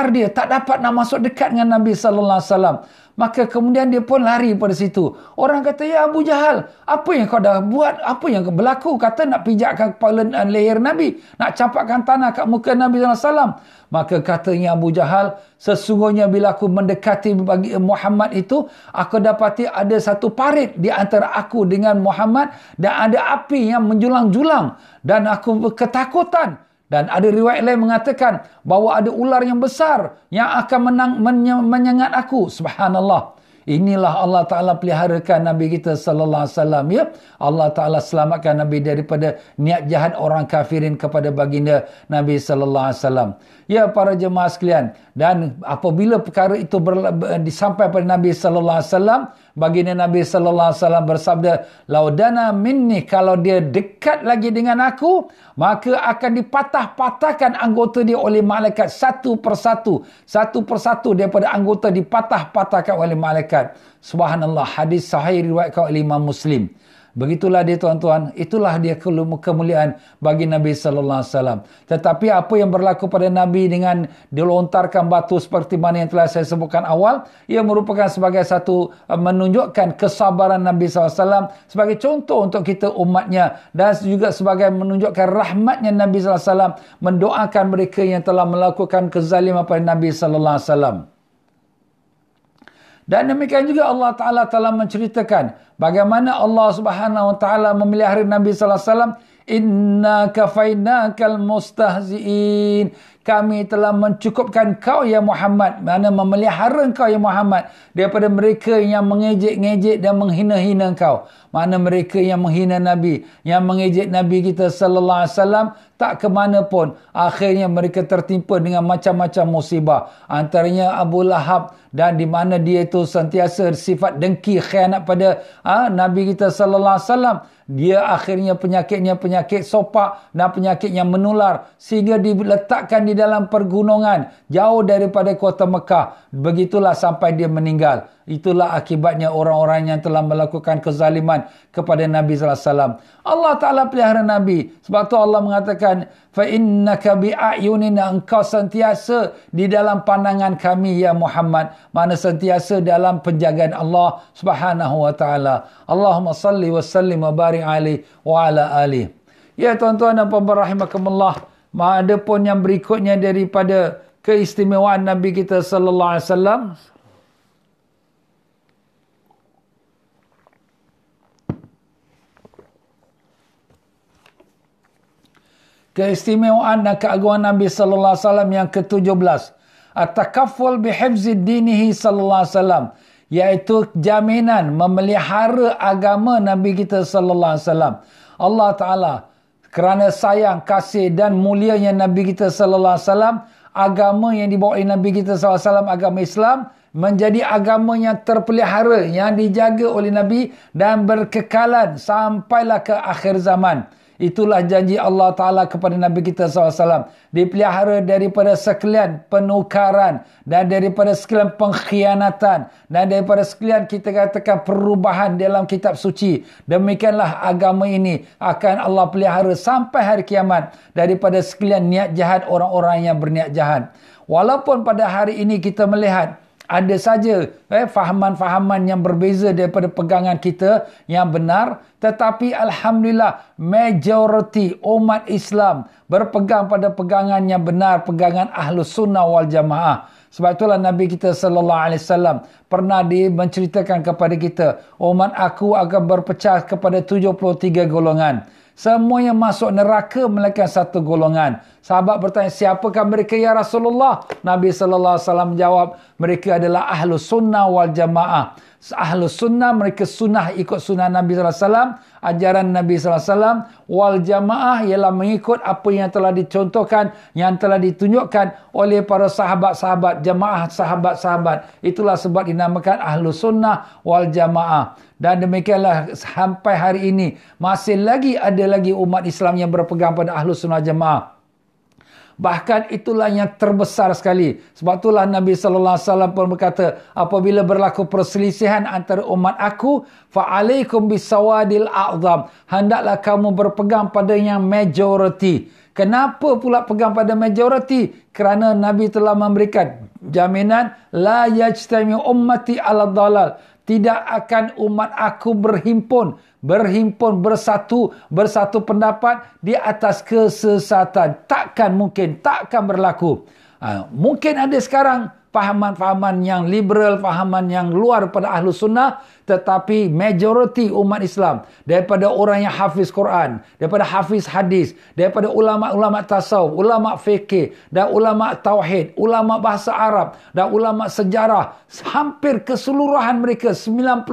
dia, tak dapat nak masuk dekat dengan Nabi SAW. Maka kemudian dia pun lari pada situ. Orang kata, ya Abu Jahal, apa yang kau dah buat? Apa yang berlaku? Kata nak pijakkan kepala leher Nabi, nak campakkan tanah kat muka Nabi SAW. Maka katanya Abu Jahal, sesungguhnya bila aku mendekati bagi Muhammad itu, aku dapati ada satu parit di antara aku dengan Muhammad dan ada api yang menjulang-julang dan aku ketakutan. Dan ada riwayat lain mengatakan bahawa ada ular yang besar yang akan menyengat aku. Subhanallah. Inilah Allah Ta'ala peliharakan Nabi kita sallallahu alaihi wasallam, ya. Allah Ta'ala selamatkan Nabi daripada niat jahat orang kafirin kepada baginda Nabi sallallahu alaihi wasallam. Ya para jemaah sekalian, dan apabila perkara itu sampai pada Nabi sallallahu alaihi wasallam, Baginda Nabi sallallahu alaihi wasallam bersabda, "Laudana minni," kalau dia dekat lagi dengan aku, maka akan dipatah-patahkan anggota dia oleh malaikat satu persatu. Satu persatu daripada anggota dipatah-patahkan oleh malaikat. Subhanallah, hadis sahih riwayatkan oleh Imam Muslim. Begitulah dia tuan-tuan, itulah dia kemuliaan bagi Nabi sallallahu alaihi wasallam. Tetapi apa yang berlaku pada Nabi dengan dilontarkan batu seperti mana yang telah saya sebutkan awal, ia merupakan sebagai satu menunjukkan kesabaran Nabi sallallahu alaihi wasallam sebagai contoh untuk kita umatnya, dan juga sebagai menunjukkan rahmatnya Nabi sallallahu alaihi wasallam mendoakan mereka yang telah melakukan kezaliman pada Nabi sallallahu alaihi wasallam. Dan demikian juga Allah Ta'ala telah menceritakan bagaimana Allah Subhanahu Wa Ta'ala memelihara Nabi Sallallahu Alaihi Wasallam. Inna kafainakal mustahzi'in. Kami telah mencukupkan kau ya Muhammad. Mana memelihara kau ya Muhammad daripada mereka yang mengejek-ngejek dan menghina-hina kau. Mana mereka yang menghina Nabi, yang mengejek Nabi kita sallallahu alaihi wasallam, tak ke mana pun akhirnya mereka tertimpa dengan macam-macam musibah. Antaranya Abu Lahab, dan di mana dia itu sentiasa sifat dengki, khianat pada Nabi kita sallallahu alaihi wasallam. Dia akhirnya penyakitnya penyakit sopak dan penyakit yang menular sehingga diletakkan di dalam pergunungan jauh daripada kota Mekah. Begitulah sampai dia meninggal. Itulah akibatnya orang-orang yang telah melakukan kezaliman kepada Nabi sallallahu alaihi wasallam. Allah Ta'ala pelihara Nabi. Sebab tu Allah mengatakan, fa innaka bi'ayunina, engkau sentiasa di dalam pandangan kami ya Muhammad. Mana sentiasa dalam penjagaan Allah Subhanahu wa taala. Allahumma salli wa sallim wa barik alaihi wa ala alihi. Ya tuan-tuan dan puan-puan rahimakumullah, ada pun yang berikutnya daripada keistimewaan Nabi kita sallallahu alaihi wasallam. Keistimewaan dan keagungan Nabi sallallahu alaihi wasallam yang ke-17, at-takafful bihifzi dinihi sallallahu alaihi wasallam, iaitu jaminan memelihara agama Nabi kita sallallahu alaihi wasallam. Allah Taala kerana sayang, kasih dan mulianya Nabi kita sallallahu alaihi wasallam, agama yang dibawa oleh Nabi kita sallallahu alaihi wasallam, agama Islam, menjadi agama yang terpelihara, yang dijaga oleh Nabi dan berkekalan sampailah ke akhir zaman. Itulah janji Allah Ta'ala kepada Nabi kita SAW. Dipelihara daripada sekalian penukaran dan daripada sekalian pengkhianatan dan daripada sekalian kita katakan perubahan dalam kitab suci. Demikianlah agama ini akan Allah pelihara sampai hari kiamat daripada sekalian niat jahat orang-orang yang berniat jahat. Walaupun pada hari ini kita melihat ada saja fahaman-fahaman yang berbeza daripada pegangan kita yang benar, tetapi alhamdulillah majoriti umat Islam berpegang pada pegangan yang benar, pegangan Ahlus Sunnah wal Jamaah. Sebab itulah Nabi kita sallallahu alaihi wasallam pernah menceritakan kepada kita, umat aku akan berpecah kepada 73 golongan. Semua yang masuk neraka melainkan satu golongan. Sahabat bertanya, siapakah mereka ya Rasulullah? Nabi sallallahu alaihi wasallam menjawab, mereka adalah Ahlus Sunnah wal Jamaah. Ahlus Sunnah, mereka sunnah, ikut sunnah Nabi sallallahu alaihi wasallam, ajaran Nabi sallallahu alaihi wasallam. Wal Jamaah ialah mengikut apa yang telah dicontohkan, yang telah ditunjukkan oleh para sahabat-sahabat, jamaah sahabat-sahabat. Itulah sebab dinamakan Ahlus Sunnah wal Jamaah. Dan demikianlah sampai hari ini masih lagi ada lagi umat Islam yang berpegang pada Ahlus Sunnah Jamaah. Bahkan itulah yang terbesar sekali. Sebab itulah Nabi sallallahu alaihi wasallam pun berkata, apabila berlaku perselisihan antara umat aku, fa'alaikum bisawadil a'zam, hendaklah kamu berpegang pada yang majoriti. Kenapa pula pegang pada majoriti? Kerana Nabi telah memberikan jaminan, la yajtami ummati ala dhalal, tidak akan umat aku berhimpun bersatu pendapat di atas kesesatan. Takkan mungkin, takkan berlaku. Mungkin ada sekarang fahaman-fahaman yang liberal, fahaman yang luar pada Ahlus Sunnah, tetapi majoriti umat Islam, daripada orang yang hafiz Quran, daripada hafiz hadis, daripada ulama-ulama tasawuf, ulama fikih, dan ulama tauhid, ulama bahasa Arab, dan ulama sejarah, hampir keseluruhan mereka 90%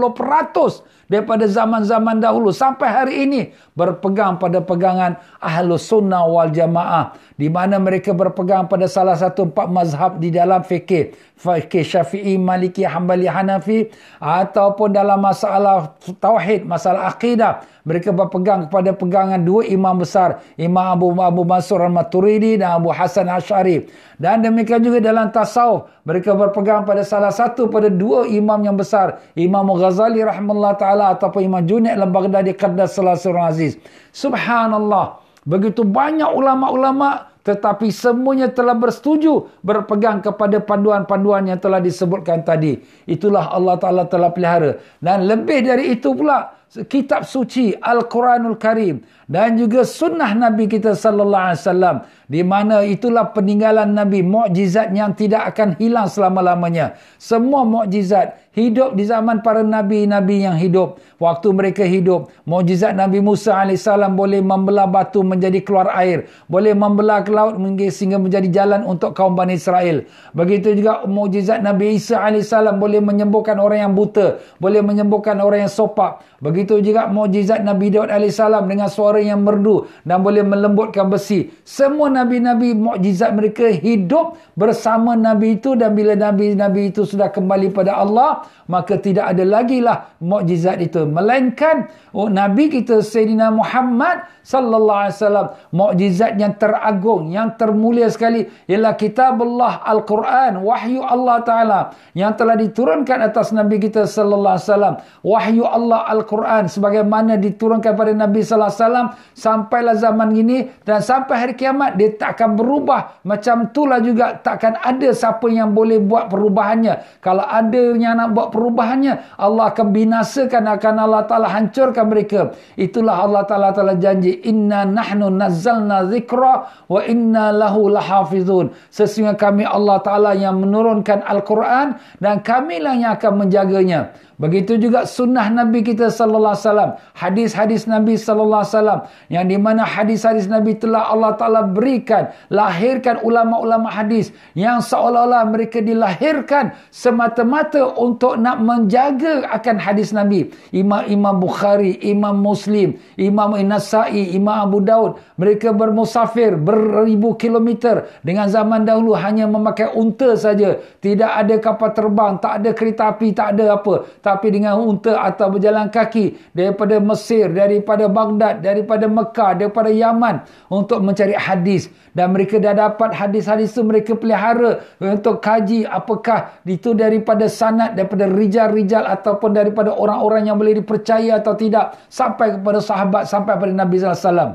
daripada zaman-zaman dahulu sampai hari ini berpegang pada pegangan Ahlus Sunnah wal Jamaah, di mana mereka berpegang pada salah satu 4 mazhab di dalam fikih. fikih Syafi'i, Maliki, Hambali, Hanafi, ataupun dalam masalah tauhid, masalah akidah, mereka berpegang kepada pegangan dua imam besar, Imam Abu Mansur al-Maturidi dan Abu Hasan Asy'ari. Dan demikian juga dalam tasawuf, mereka berpegang pada salah satu pada dua imam yang besar, Imam Ghazali rahimahullah taala ataupun Imam Junaid al-Baghdadi qaddasallahu sirrul aziz. Subhanallah, begitu banyak ulama-ulama, tetapi semuanya telah bersetuju berpegang kepada panduan-panduan yang telah disebutkan tadi. Itulah Allah Ta'ala telah pelihara. Dan lebih dari itu pula, kitab suci Al-Quranul Karim dan juga sunnah Nabi kita sallallahu alaihi wasallam, di mana itulah peninggalan Nabi, mukjizat yang tidak akan hilang selama-lamanya. Semua mukjizat hidup di zaman para nabi-nabi yang hidup. Waktu mereka hidup, mukjizat Nabi Musa AS boleh membelah batu menjadi keluar air, boleh membelah ke laut sehingga menjadi jalan untuk kaum Bani Israel. Begitu juga mukjizat Nabi Isa AS boleh menyembuhkan orang yang buta, boleh menyembuhkan orang yang sopak. Begitu juga mukjizat Nabi Daud AS dengan suara yang merdu dan boleh melembutkan besi. Semua nabi-nabi, mukjizat mereka hidup bersama Nabi itu, dan bila Nabi itu sudah kembali pada Allah, maka tidak ada lagi lah mukjizat itu, melainkan Nabi kita Sayyidina Muhammad sallallahu alaihi wasallam. Mukjizat yang teragung, yang termulia sekali ialah kitabullah Al-Quran, wahyu Allah Ta'ala yang telah diturunkan atas Nabi kita sallallahu alaihi wasallam. Wahyu Allah Al-Quran sebagaimana diturunkan pada Nabi sallallahu alaihi wasallam sampailah zaman ini dan sampai hari kiamat, dia tak akan berubah. Macam itulah juga takkan ada siapa yang boleh buat perubahannya. Kalau ada yang nak buat perubahannya, Allah akan binasakan, akan Allah Ta'ala hancurkan mereka. Itulah Allah Ta'ala telah janji, inna nahnu nazzalna zikra wa inna lahu lahafizun. Sesungguhnya kami Allah Ta'ala yang menurunkan Al-Quran dan kamilah yang akan menjaganya. Begitu juga sunnah Nabi kita sallallahu alaihi wasallam, hadis-hadis Nabi sallallahu alaihi wasallam, yang di mana hadis-hadis Nabi telah Allah Taala berikan, lahirkan ulama-ulama hadis yang seolah-olah mereka dilahirkan semata-mata untuk nak menjaga akan hadis Nabi. Imam Bukhari, Imam Muslim, Imam An-Nasa'i, Imam Abu Daud, mereka bermusafir beribu kilometer. Dengan zaman dahulu hanya memakai unta saja, tidak ada kapal terbang, tak ada kereta api, tak ada apa. Tapi dengan unta atau berjalan kaki daripada Mesir, daripada Baghdad, daripada Mekah, daripada Yaman untuk mencari hadis. Dan mereka dah dapat hadis-hadis itu, mereka pelihara untuk kaji apakah itu daripada sanad, daripada rijal-rijal ataupun daripada orang-orang yang boleh dipercaya atau tidak, sampai kepada sahabat, sampai kepada Nabi sallallahu alaihi wasallam.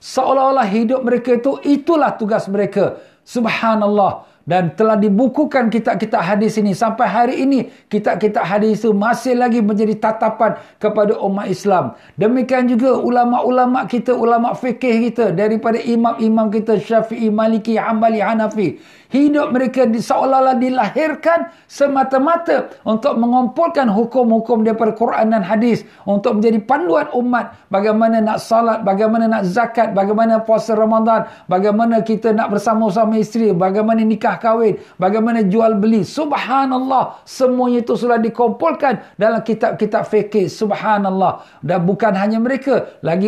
Seolah-olah hidup mereka itu, itulah tugas mereka. Subhanallah. Dan telah dibukukan kitab-kitab hadis ini. Sampai hari ini, kitab-kitab hadis itu masih lagi menjadi tatapan kepada umat Islam. Demikian juga ulama-ulama kita, ulama fikih kita, daripada imam-imam kita Syafi'i, Maliki, Hambali, Hanafi. Hidup mereka seolah-olah dilahirkan semata-mata untuk mengumpulkan hukum-hukum daripada Quran dan hadis, untuk menjadi panduan umat. Bagaimana nak salat, bagaimana nak zakat, bagaimana puasa Ramadan, bagaimana kita nak bersama-sama isteri, bagaimana nikah kahwin, bagaimana jual beli. Subhanallah, semuanya itu sudah dikumpulkan dalam kitab-kitab fikih. Subhanallah. Dan bukan hanya mereka, lagi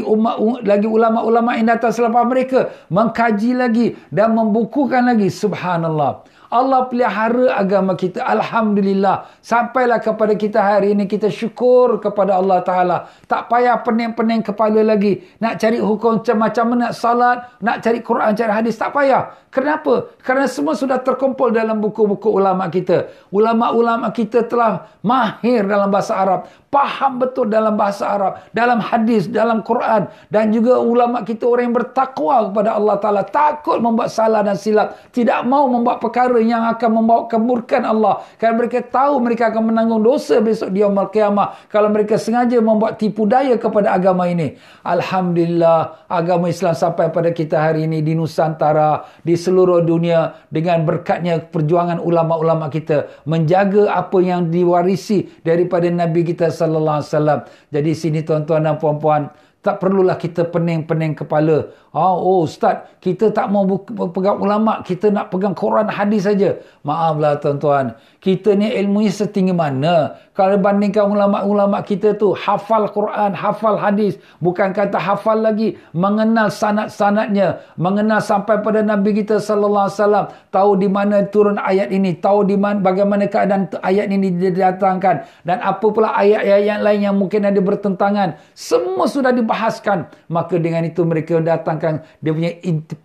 ulama-ulama yang datang selepas mereka mengkaji lagi dan membukukan lagi. Subhanallah. Allah pelihara agama kita. Alhamdulillah. Sampailah kepada kita hari ini, kita syukur kepada Allah Ta'ala. Tak payah pening-pening kepala lagi. Nak cari hukum macam mana nak salat, nak cari Quran, cari hadis. Tak payah. Kenapa? Kerana semua sudah terkumpul dalam buku-buku ulama kita. Ulama-ulama kita telah mahir dalam bahasa Arab, faham betul dalam bahasa Arab, dalam hadis, dalam Quran. Dan juga ulama kita orang yang bertakwa kepada Allah Ta'ala, takut membuat salah dan silap, tidak mau membuat perkara yang akan membawa kemurkaan Allah. Kerana mereka tahu mereka akan menanggung dosa besok di yaumul qiyamah kalau mereka sengaja membuat tipu daya kepada agama ini. Alhamdulillah, agama Islam sampai pada kita hari ini di Nusantara, di seluruh dunia, dengan berkatnya perjuangan ulama-ulama kita menjaga apa yang diwarisi daripada Nabi kita sallallahu alaihi wasallam. Jadi sini tuan-tuan dan puan-puan, tak perlulah kita pening-pening kepala. Oh Ustaz, kita tak mau pegang ulama, kita nak pegang Quran hadis saja. Maaflah tuan-tuan, Kita ni ilmunya setinggi mana? Kalau bandingkan ulama-ulama kita tu, hafal Quran, hafal hadis. Bukan kata hafal lagi, mengenal sanad-sanadnya. Mengenal sampai pada Nabi kita sallallahu alaihi wasallam. Tahu di mana turun ayat ini. Tahu di mana, bagaimana keadaan ayat ini didatangkan. Dan apa pula ayat-ayat lain yang mungkin ada bertentangan. Semua sudah dibahaskan. Maka dengan itu mereka datangkan dia punya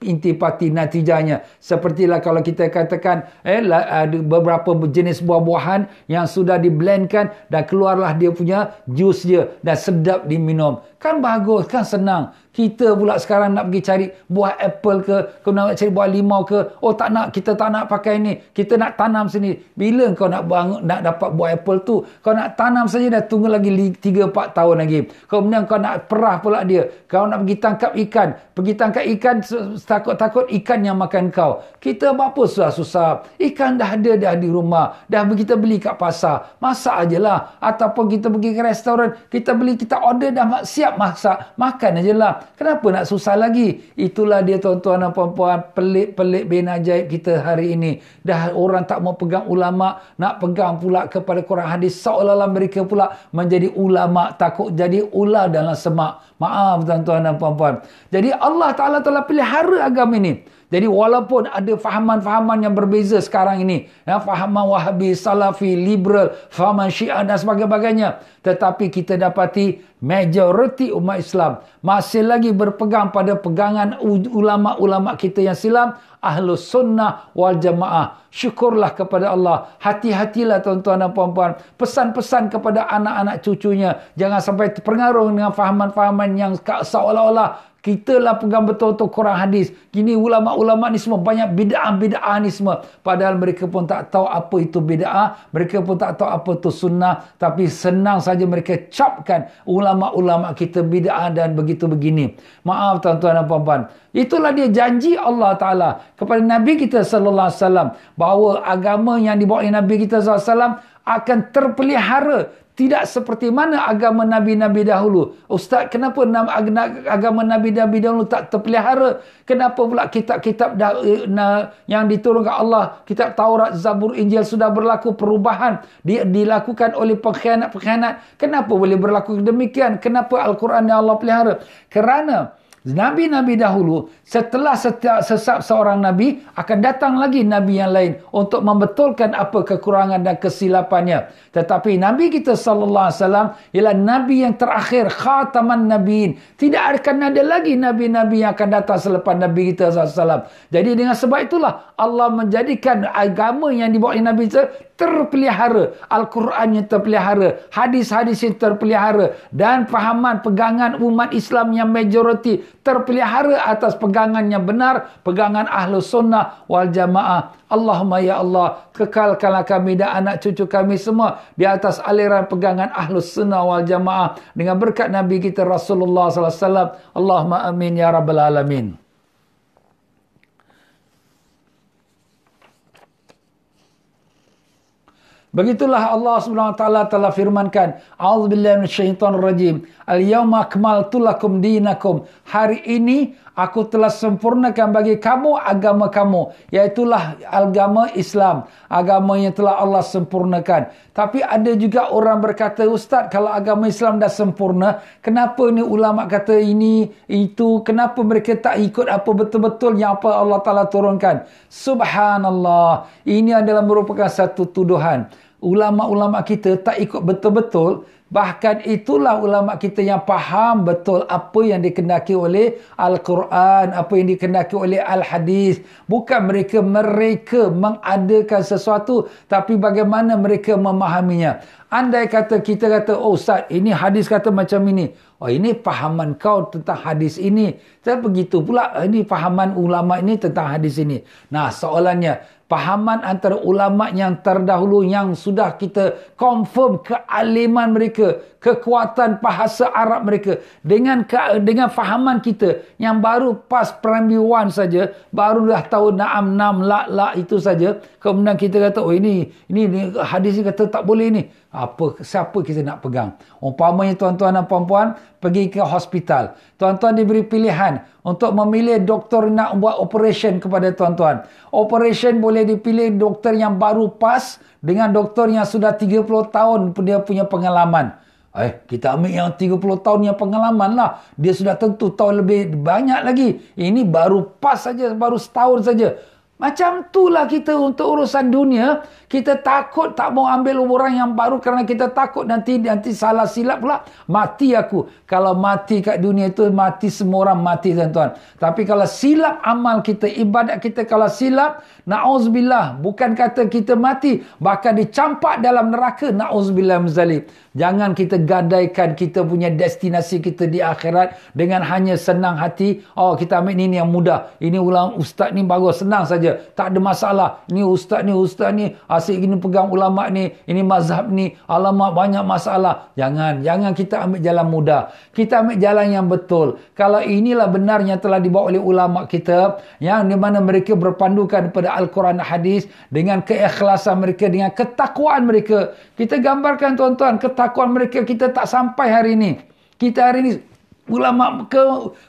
intipati natijahnya. Sepertilah kalau kita katakan, ada beberapa jenis buah-buahan yang sudah diblendkan dan keluarlah dia punya jus dia dan sedap diminum. Kan bagus, kan senang. Kita pula sekarang nak pergi cari buah apple ke, kau nak cari buah limau ke. Oh tak nak, kita tak nak pakai ni. Kita nak tanam sini. Bila kau nak dapat buah apple tu, kau nak tanam saja dah tunggu lagi 3-4 tahun lagi. Kemudian kau nak perah pula dia. Kau nak pergi tangkap ikan. Pergi tangkap ikan, takut-takut ikan yang makan kau. Kita buat apa susah-susah? Ikan dah ada dah di rumah. Dah kita beli kat pasar. Masak ajalah. Ataupun kita pergi ke restoran, kita beli, kita order dah siap masak. Makan ajalah. Kenapa nak susah lagi? Itulah dia tuan-tuan dan puan-puan, pelik-pelik bin ajaib kita hari ini. Dah orang tak mau pegang ulama, nak pegang pula kepada Quran hadis, seolah-olah mereka pula menjadi ulama, takut jadi ular dalam semak. Maaf tuan-tuan dan puan-puan. Jadi Allah Ta'ala telah pelihara agama ini. Jadi walaupun ada fahaman-fahaman yang berbeza sekarang ini, fahaman Wahabi, Salafi, Liberal, fahaman Syiah dan sebagainya, tetapi kita dapati majoriti umat Islam masih lagi berpegang pada pegangan ulama-ulama kita yang silam, Ahlus Sunnah wal Jamaah. Syukurlah kepada Allah. Hati-hatilah tuan-tuan dan puan-puan. Pesan-pesan kepada anak-anak cucunya. Jangan sampai terpengaruh dengan fahaman-fahaman yang seolah-olah kita lah pegang betul-betul Quran hadis. Kini ulama-ulama ni semua banyak bid'ah ni semua. Padahal mereka pun tak tahu apa itu bid'ah. Mereka pun tak tahu apa itu sunnah. Tapi senang saja mereka capkan ulama-ulama kita bid'ah dan begitu begini. Maaf tuan-tuan dan puan-puan. Itulah dia janji Allah Ta'ala kepada Nabi kita sallallahu alaihi wasallam bahawa agama yang dibawa oleh Nabi kita sallallahu alaihi wasallam akan terpelihara. Tidak seperti mana agama Nabi-Nabi dahulu. Ustaz, kenapa agama Nabi-Nabi dahulu tak terpelihara? Kenapa pula kitab-kitab yang diturunkan Allah, kitab Taurat, Zabur, Injil sudah berlaku perubahan, dilakukan oleh pengkhianat? Kenapa boleh berlaku demikian? Kenapa Al-Quran yang Allah pelihara? Kerana Nabi-Nabi dahulu, setelah seorang Nabi, akan datang lagi Nabi yang lain untuk membetulkan apa kekurangan dan kesilapannya. Tetapi Nabi kita sallallahu alaihi wasallam ialah Nabi yang terakhir, khataman nabiin. Tidak akan ada lagi Nabi-Nabi yang akan datang selepas Nabi kita sallallahu alaihi wasallam. Jadi dengan sebab itulah Allah menjadikan agama yang dibawa oleh Nabi kita terpelihara. Al-Quran yang terpelihara. Hadis-hadis yang terpelihara. Dan fahaman pegangan umat Islam yang majoriti terpelihara atas pegangan yang benar. Pegangan Ahlus Sunnah wal Jamaah. Allahumma ya Allah, kekalkanlah kami dan anak cucu kami semua di atas aliran pegangan Ahlus Sunnah wal Jamaah. Dengan berkat Nabi kita Rasulullah sallallahu alaihi wasallam. Allahumma amin ya rabbal alamin. Begitulah Allah Subhanahu wa taala telah firmankan, a'udzubillahi minasyaitonir rajim. Al-yauma akmaltu lakum dinakum. Hari ini aku telah sempurnakan bagi kamu agama kamu, iaitulah agama Islam, agama yang telah Allah sempurnakan. Tapi ada juga orang berkata, Ustaz, kalau agama Islam dah sempurna, kenapa ni ulama kata ini, itu, kenapa mereka tak ikut apa betul-betul yang apa Allah Ta'ala turunkan? Subhanallah, ini adalah merupakan satu tuduhan. Ulama-ulama kita tak ikut betul-betul. Bahkan itulah ulama kita yang faham betul apa yang dikehendaki oleh Al-Quran, apa yang dikehendaki oleh Al-Hadis. Bukan mereka mengadakan sesuatu, tapi bagaimana mereka memahaminya. Andai kata kita kata, oh Ustaz, ini hadis kata macam ini. Oh, ini fahaman kau tentang hadis ini. Dan begitu pula, ini fahaman ulama ini tentang hadis ini. Nah, soalannya, fahaman antara ulama yang terdahulu yang sudah kita confirm kealiman mereka, kekuatan bahasa Arab mereka dengan fahaman kita yang baru pas primary 1 saja, baru dah tahu naam la itu saja, kemudian kita kata oh ini hadis ni kata tak boleh ni. siapa kita nak pegang. Umpamanya tuan-tuan dan puan-puan pergi ke hospital. Tuan-tuan diberi pilihan untuk memilih doktor nak buat operation kepada tuan-tuan. Operation boleh dipilih doktor yang baru pas dengan doktor yang sudah 30 tahun dia punya pengalaman. Kita ambil yang 30 tahun yang pengalaman lah. Dia sudah tentu tahu lebih banyak lagi. Ini baru pas saja, baru setahun saja. Macam itulah kita untuk urusan dunia. Kita takut tak mau ambil orang yang baru kerana kita takut nanti salah silap pula. Mati aku. Kalau mati kat dunia itu, mati semua orang mati tuan-tuan. Tapi kalau silap amal kita, ibadat kita kalau silap, na'uzubillah. Bukan kata kita mati, bahkan dicampak dalam neraka. Na'uzubillah menzalik. Jangan kita gadaikan kita punya destinasi kita di akhirat dengan hanya senang hati. Kita ambil ni yang mudah. Ini ulama ustaz ni bagus, senang saja. Tak ada masalah. Ni ustaz ni asyik gini pegang ulama ni. Ini mazhab ni. Alamak banyak masalah. Jangan kita ambil jalan mudah. Kita ambil jalan yang betul. Kalau inilah benar yang telah dibawa oleh ulama kita, yang di mana mereka berpandukan kepada Al-Quran dan Hadis dengan keikhlasan mereka, dengan ketakwaan mereka. Kita gambarkan tuan-tuan, ketakwaan mereka kita tak sampai hari ini. Kita hari ini ulama ke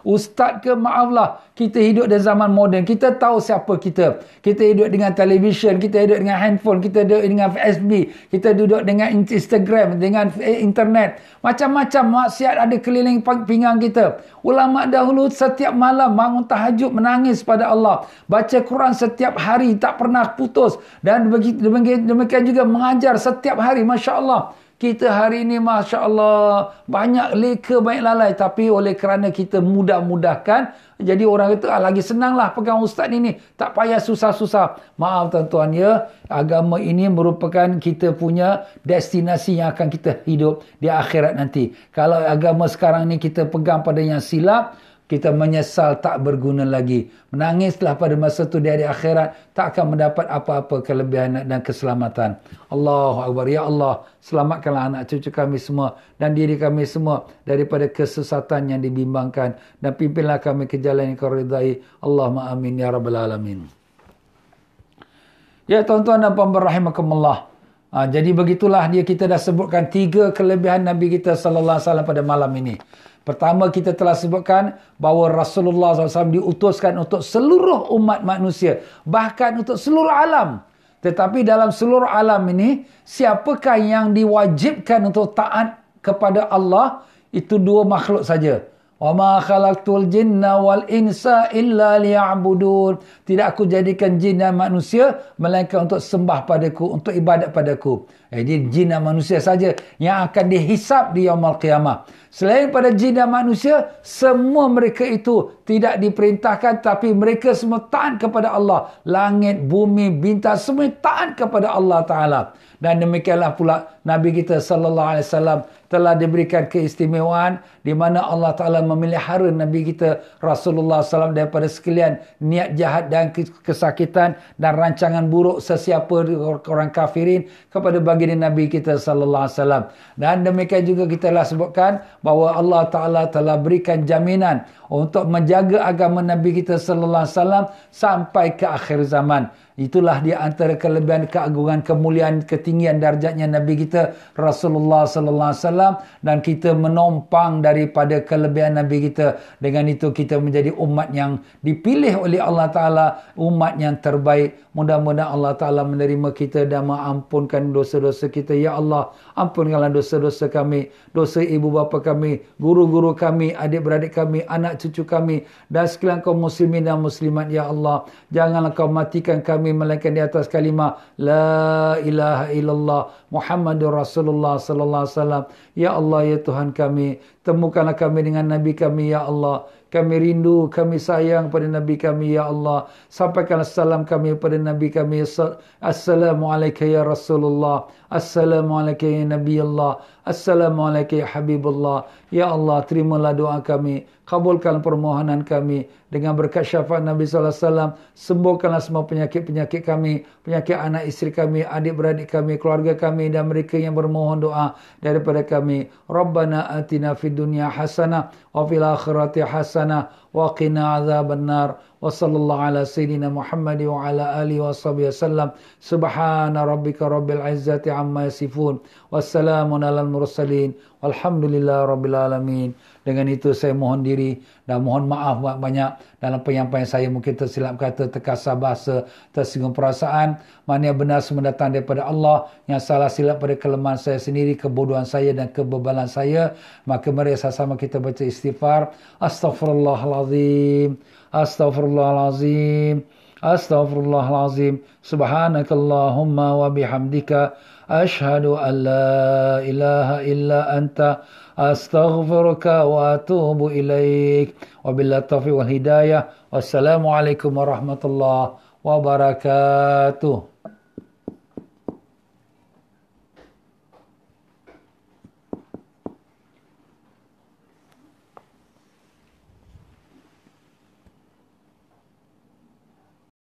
ustaz ke, maaflah, kita hidup dalam zaman moden. Kita tahu siapa kita. Kita hidup dengan televisyen, kita hidup dengan handphone, kita hidup dengan FB, kita duduk dengan Instagram, dengan internet. Macam-macam maksiat ada keliling pinggang kita. Ulama dahulu setiap malam bangun tahajud menangis pada Allah. Baca Quran setiap hari tak pernah putus. Dan demikian juga mengajar setiap hari. Masya Allah. Kita hari ini Masya Allah banyak leka, banyak lalai. Tapi oleh kerana kita mudah-mudahkan, jadi orang kata lagi senanglah pegang ustaz ini. Tak payah susah-susah. Maaf tuan-tuan ya, agama ini merupakan kita punya destinasi yang akan kita hidup di akhirat nanti. Kalau agama sekarang ni kita pegang pada yang silap, kita menyesal tak berguna lagi. Menangislah pada masa itu di hari akhirat, tak akan mendapat apa-apa kelebihan dan keselamatan. Allahu Akbar. Ya Allah, selamatkanlah anak cucu kami semua dan diri kami semua daripada kesesatan yang dibimbangkan. Dan pimpinlah kami ke jalan yang kau ridai. Allahumma amin ya rabbal alamin. Ya tuan-tuan dan puan-puan rahimakumullah. Jadi begitulah dia, kita dah sebutkan 3 kelebihan Nabi kita sallallahu alaihi wasallam pada malam ini. Pertama, kita telah sebutkan bahawa Rasulullah SAW diutuskan untuk seluruh umat manusia. Bahkan untuk seluruh alam. Tetapi dalam seluruh alam ini, siapakah yang diwajibkan untuk taat kepada Allah? Itu 2 makhluk saja. وَمَا خَلَقْتُ الْجِنَّ وَالْإِنْسَ إِلَّا لِيَعْبُدُونَ. Tidak aku jadikan jin dan manusia melainkan untuk sembah padaku, untuk ibadat padaku. Jadi jin dan manusia saja yang akan dihisap di yaumul qiyamah. Selain pada jin dan manusia, semua mereka itu tidak diperintahkan, tapi mereka semua taat kepada Allah. Langit, bumi, bintang, semua taat kepada Allah Ta'ala. Dan demikianlah pula Nabi kita sallallahu alaihi wasallam telah diberikan keistimewaan di mana Allah Ta'ala memelihara Nabi kita Rasulullah SAW daripada sekalian niat jahat dan kesakitan dan rancangan buruk sesiapa orang kafirin kepada baginda Nabi kita sallallahu alaihi wasallam. Dan demikian juga kita telah sebutkan bahawa Allah Ta'ala telah berikan jaminan untuk menjaga agama Nabi kita sallallahu alaihi wasallam sampai ke akhir zaman. Itulah di antara kelebihan, keagungan, kemuliaan, ketinggian darjatnya Nabi kita Rasulullah sallallahu alaihi wasallam, dan kita menompang daripada kelebihan Nabi kita. Dengan itu kita menjadi umat yang dipilih oleh Allah Ta'ala, umat yang terbaik. Mudah-mudahan Allah Ta'ala menerima kita dan mengampunkan dosa-dosa kita. Ya Allah, ampunkanlah dosa-dosa kami, dosa ibu bapa kami, guru-guru kami, adik-beradik kami, anak cucu kami, dan sekalian kaum muslimin dan muslimat. Ya Allah, janganlah kau matikan kami melainkan di atas kalimah La ilaha illallah Muhammadur Rasulullah sallallahu alaihi wasallam. Ya Allah, ya Tuhan kami, temukanlah kami dengan Nabi kami. Ya Allah, kami rindu, kami sayang pada Nabi kami. Ya Allah, sampaikanlah salam kami pada Nabi kami. Assalamualaikum ya Rasulullah, Assalamualaikum ya Nabi Allah, Assalamualaikum ya Habibullah. Ya Allah, terimalah doa kami, kabulkan permohonan kami, dengan berkat syafaat Nabi sallallahu alaihi wasallam, sembuhkanlah semua penyakit-penyakit kami, penyakit anak isteri kami, adik-beradik kami, keluarga kami dan mereka yang bermohon doa daripada kami. Rabbana atina fid dunya hasanah wa fil akhirati hasanah wa qina adzabannar. Wa sallallahu ala sayyidina Muhammad wa ala alihi wa sahbihi wasallam. Subhana rabbika rabbil izzati amma yasifun. Wassalamun alal mursalin. Walhamdulillah rabbil alamin. Dengan itu saya mohon diri dan mohon maaf banyak dalam penyampaian saya mungkin tersilap kata, terkasar bahasa, tersinggung perasaan. Mana yang benar semua datang daripada Allah, yang salah silap pada kelemahan saya sendiri, kebodohan saya dan kebebalan saya. Maka mari sama-sama kita baca istighfar. Astaghfirullahalazim. Astaghfirullahalazim. Astaghfirullahalazim. Subhanakallahumma wa bihamdika ashhadu an la ilaha illa anta astaghfiruka wa atubu ilaik. Wabillahi taufiq wal hidayah. Wassalamualaikum warahmatullahi wabarakatuh.